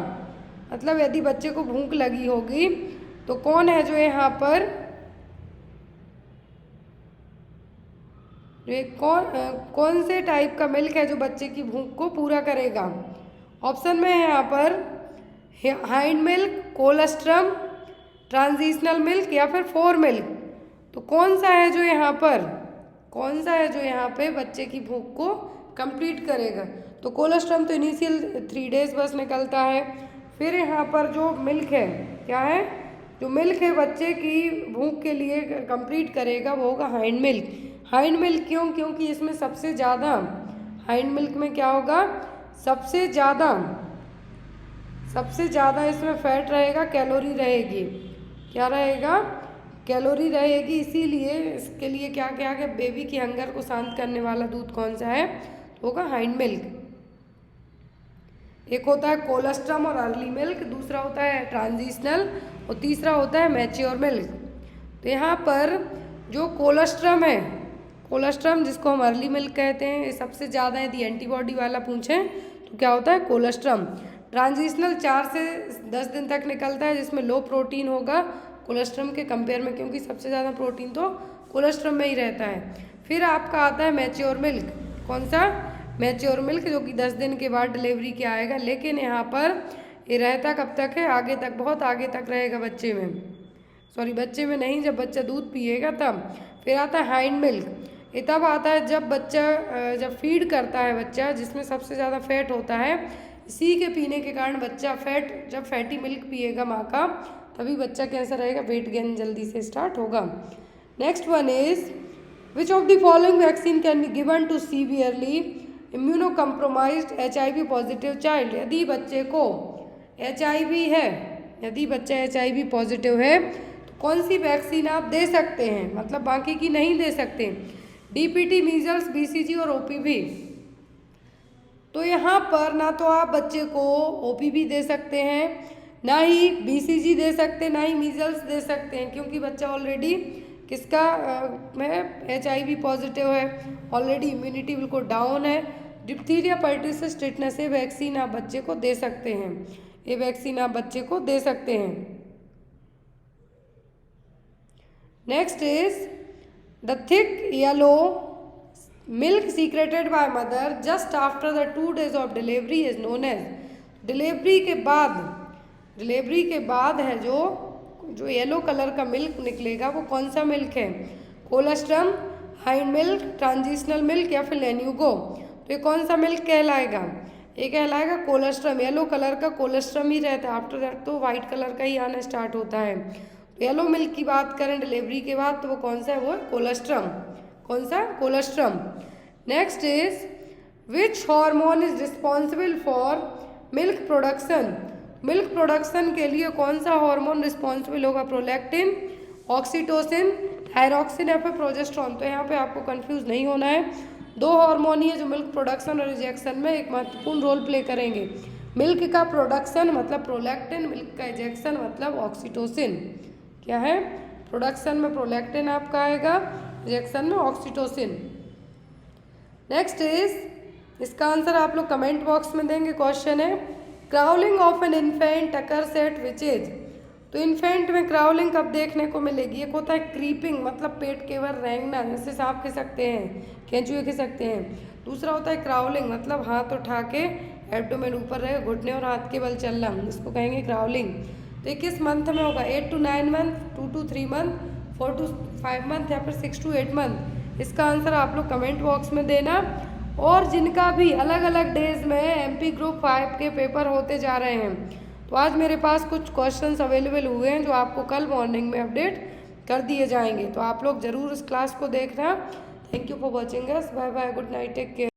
मतलब यदि बच्चे को भूख लगी होगी तो कौन है जो यहाँ पर ये कौन से टाइप का मिल्क है जो बच्चे की भूख को पूरा करेगा? ऑप्शन में है यहाँ पर hind milk, colostrum, transitional milk या फिर फोर मिल्क। तो कौन सा है जो यहाँ पर, कौन सा है जो यहाँ पे बच्चे की भूख को कंप्लीट करेगा? तो कोलेस्ट्रम तो इनिशियल 3 डेज बस निकलता है। फिर यहाँ पर जो मिल्क है, क्या है? जो मिल्क है बच्चे की भूख के लिए कंप्लीट करेगा वो होगा हाइंड मिल्क। हाइंड मिल्क क्यों? क्योंकि इसमें सबसे ज़्यादा, हाइंड मिल्क में क्या होगा? सबसे ज़्यादा सबसे ज़्यादा इसमें फैट रहेगा, कैलोरी रहेगी। क्या रहेगा? कैलोरी रहेगी। इसीलिए इसके लिए क्या क्या कि बेबी की हंगर को शांत करने वाला दूध कौन सा है? तो होगा हाइंड मिल्क। एक होता है कोलेस्ट्रम और अर्ली मिल्क, दूसरा होता है ट्रांजिशनल और तीसरा होता है मैच्योर मिल्क। तो यहाँ पर जो कोलेस्ट्रम है, कोलेस्ट्रम जिसको हम अर्ली मिल्क कहते हैं, ये सबसे ज़्यादा यदि एंटीबॉडी वाला पूछें तो क्या होता है? कोलेस्ट्रम। ट्रांजिशनल 4 से 10 दिन तक निकलता है, जिसमें लो प्रोटीन होगा कोलेस्ट्रम के कंपेयर में, क्योंकि सबसे ज़्यादा प्रोटीन तो कोलेस्ट्रम में ही रहता है। फिर आपका आता है मैच्योर मिल्क। कौन सा? मैच्योर मिल्क, जो कि 10 दिन के बाद डिलीवरी के आएगा। लेकिन यहाँ पर ये रहता कब तक है? आगे तक, बहुत आगे तक रहेगा बच्चे में। सॉरी, बच्चे में नहीं, जब बच्चा दूध पिएगा तब। फिर आता है हाइंड मिल्क। ये तब आता है जब बच्चा जब फीड करता है बच्चा, जिसमें सबसे ज़्यादा फैट होता है। इसी के पीने के कारण बच्चा जब फैटी मिल्क पिएगा माँ का, तभी बच्चा कैसा रहेगा? वेट गेन जल्दी से स्टार्ट होगा। Next one is which of the following vaccine can be given to severely immunocompromised HIV positive child. यदि बच्चे को HIV है, यदि बच्चा HIV पॉजिटिव है, तो कौन सी वैक्सीन आप दे सकते हैं? मतलब बाकी की नहीं दे सकते। DPT, मीजल्स, BCG और OPV। तो यहाँ पर ना तो आप बच्चे को OPV दे सकते हैं, ना ही BCG दे सकते, ना ही मीजल्स दे सकते हैं, क्योंकि बच्चा ऑलरेडी किसका में HIV पॉजिटिव है, ऑलरेडी इम्यूनिटी बिल्कुल डाउन है। डिप्थीरिया, पर्टिसिस, टिटनेस, ये वैक्सीन आप बच्चे को दे सकते हैं, ये वैक्सीन आप बच्चे को दे सकते हैं। Next is the thick yellow milk secreted by mother just after the 2 days of delivery is known as. Delivery के बाद है जो येलो कलर का मिल्क निकलेगा, वो कौन सा मिल्क है? Colostrum, hind milk, transitional milk या फिर लेन्यूगो। तो ये कौन सा मिल्क कहलाएगा? ये कहलाएगा कोलेस्ट्रम। येलो कलर का कोलेस्ट्रम ही रहता है, आफ्टर दैट तो वाइट कलर का ही आना स्टार्ट होता है। तो येलो मिल्क की बात करें डिलीवरी के बाद, तो वो कौन सा है? वो है कोलेस्ट्रम। कौन सा? Colostrum. Next is which hormone is responsible for milk production. Milk production के लिए कौन सा हार्मोन रिस्पॉन्सिबल होगा? प्रोलैक्टिन, ऑक्सीटोसिन, थायरॉक्सिन या फिर प्रोजेस्टेरॉन। तो यहाँ पे आपको कंफ्यूज नहीं होना है। 2 हार्मोन ही है जो मिल्क प्रोडक्शन और रिजेक्शन में एक महत्वपूर्ण रोल प्ले करेंगे। मिल्क का प्रोडक्शन मतलब प्रोलैक्टिन, मिल्क का इजेक्शन मतलब ऑक्सीटोसिन। क्या है? प्रोडक्शन में प्रोलैक्टिन आपका आएगा, रिजेक्शन में ऑक्सीटोसिन। नेक्स्ट इज, इसका आंसर आप लोग कमेंट बॉक्स में देंगे। क्वेश्चन है crawling of an infant occurs at which age. तो इन्फेंट में क्राउलिंग कब देखने को मिलेगी? एक होता है क्रीपिंग, मतलब पेट के ऊपर रेंगना, जैसे सांप खिस सकते हैं, केंचुए खिस सकते हैं। दूसरा होता है क्राउलिंग, मतलब हाथ उठा के एब्डोमेन ऊपर रहे, घुटने और हाथ के बल चलना, इसको कहेंगे क्राउलिंग। तो ये किस मंथ में होगा? 8 to 9 month, 2 to 3 month, 4 to 5 month या फिर 6 to 8 मंथ। इसका आंसर आप लोग कमेंट बॉक्स में देना। और जिनका भी अलग अलग डेज में MP ग्रुप 5 के पेपर होते जा रहे हैं, तो आज मेरे पास कुछ क्वेश्चंस अवेलेबल हुए हैं जो आपको कल मॉर्निंग में अपडेट कर दिए जाएंगे। तो आप लोग ज़रूर इस क्लास को देखना। Thank you for watching us. Bye bye, good night, take care.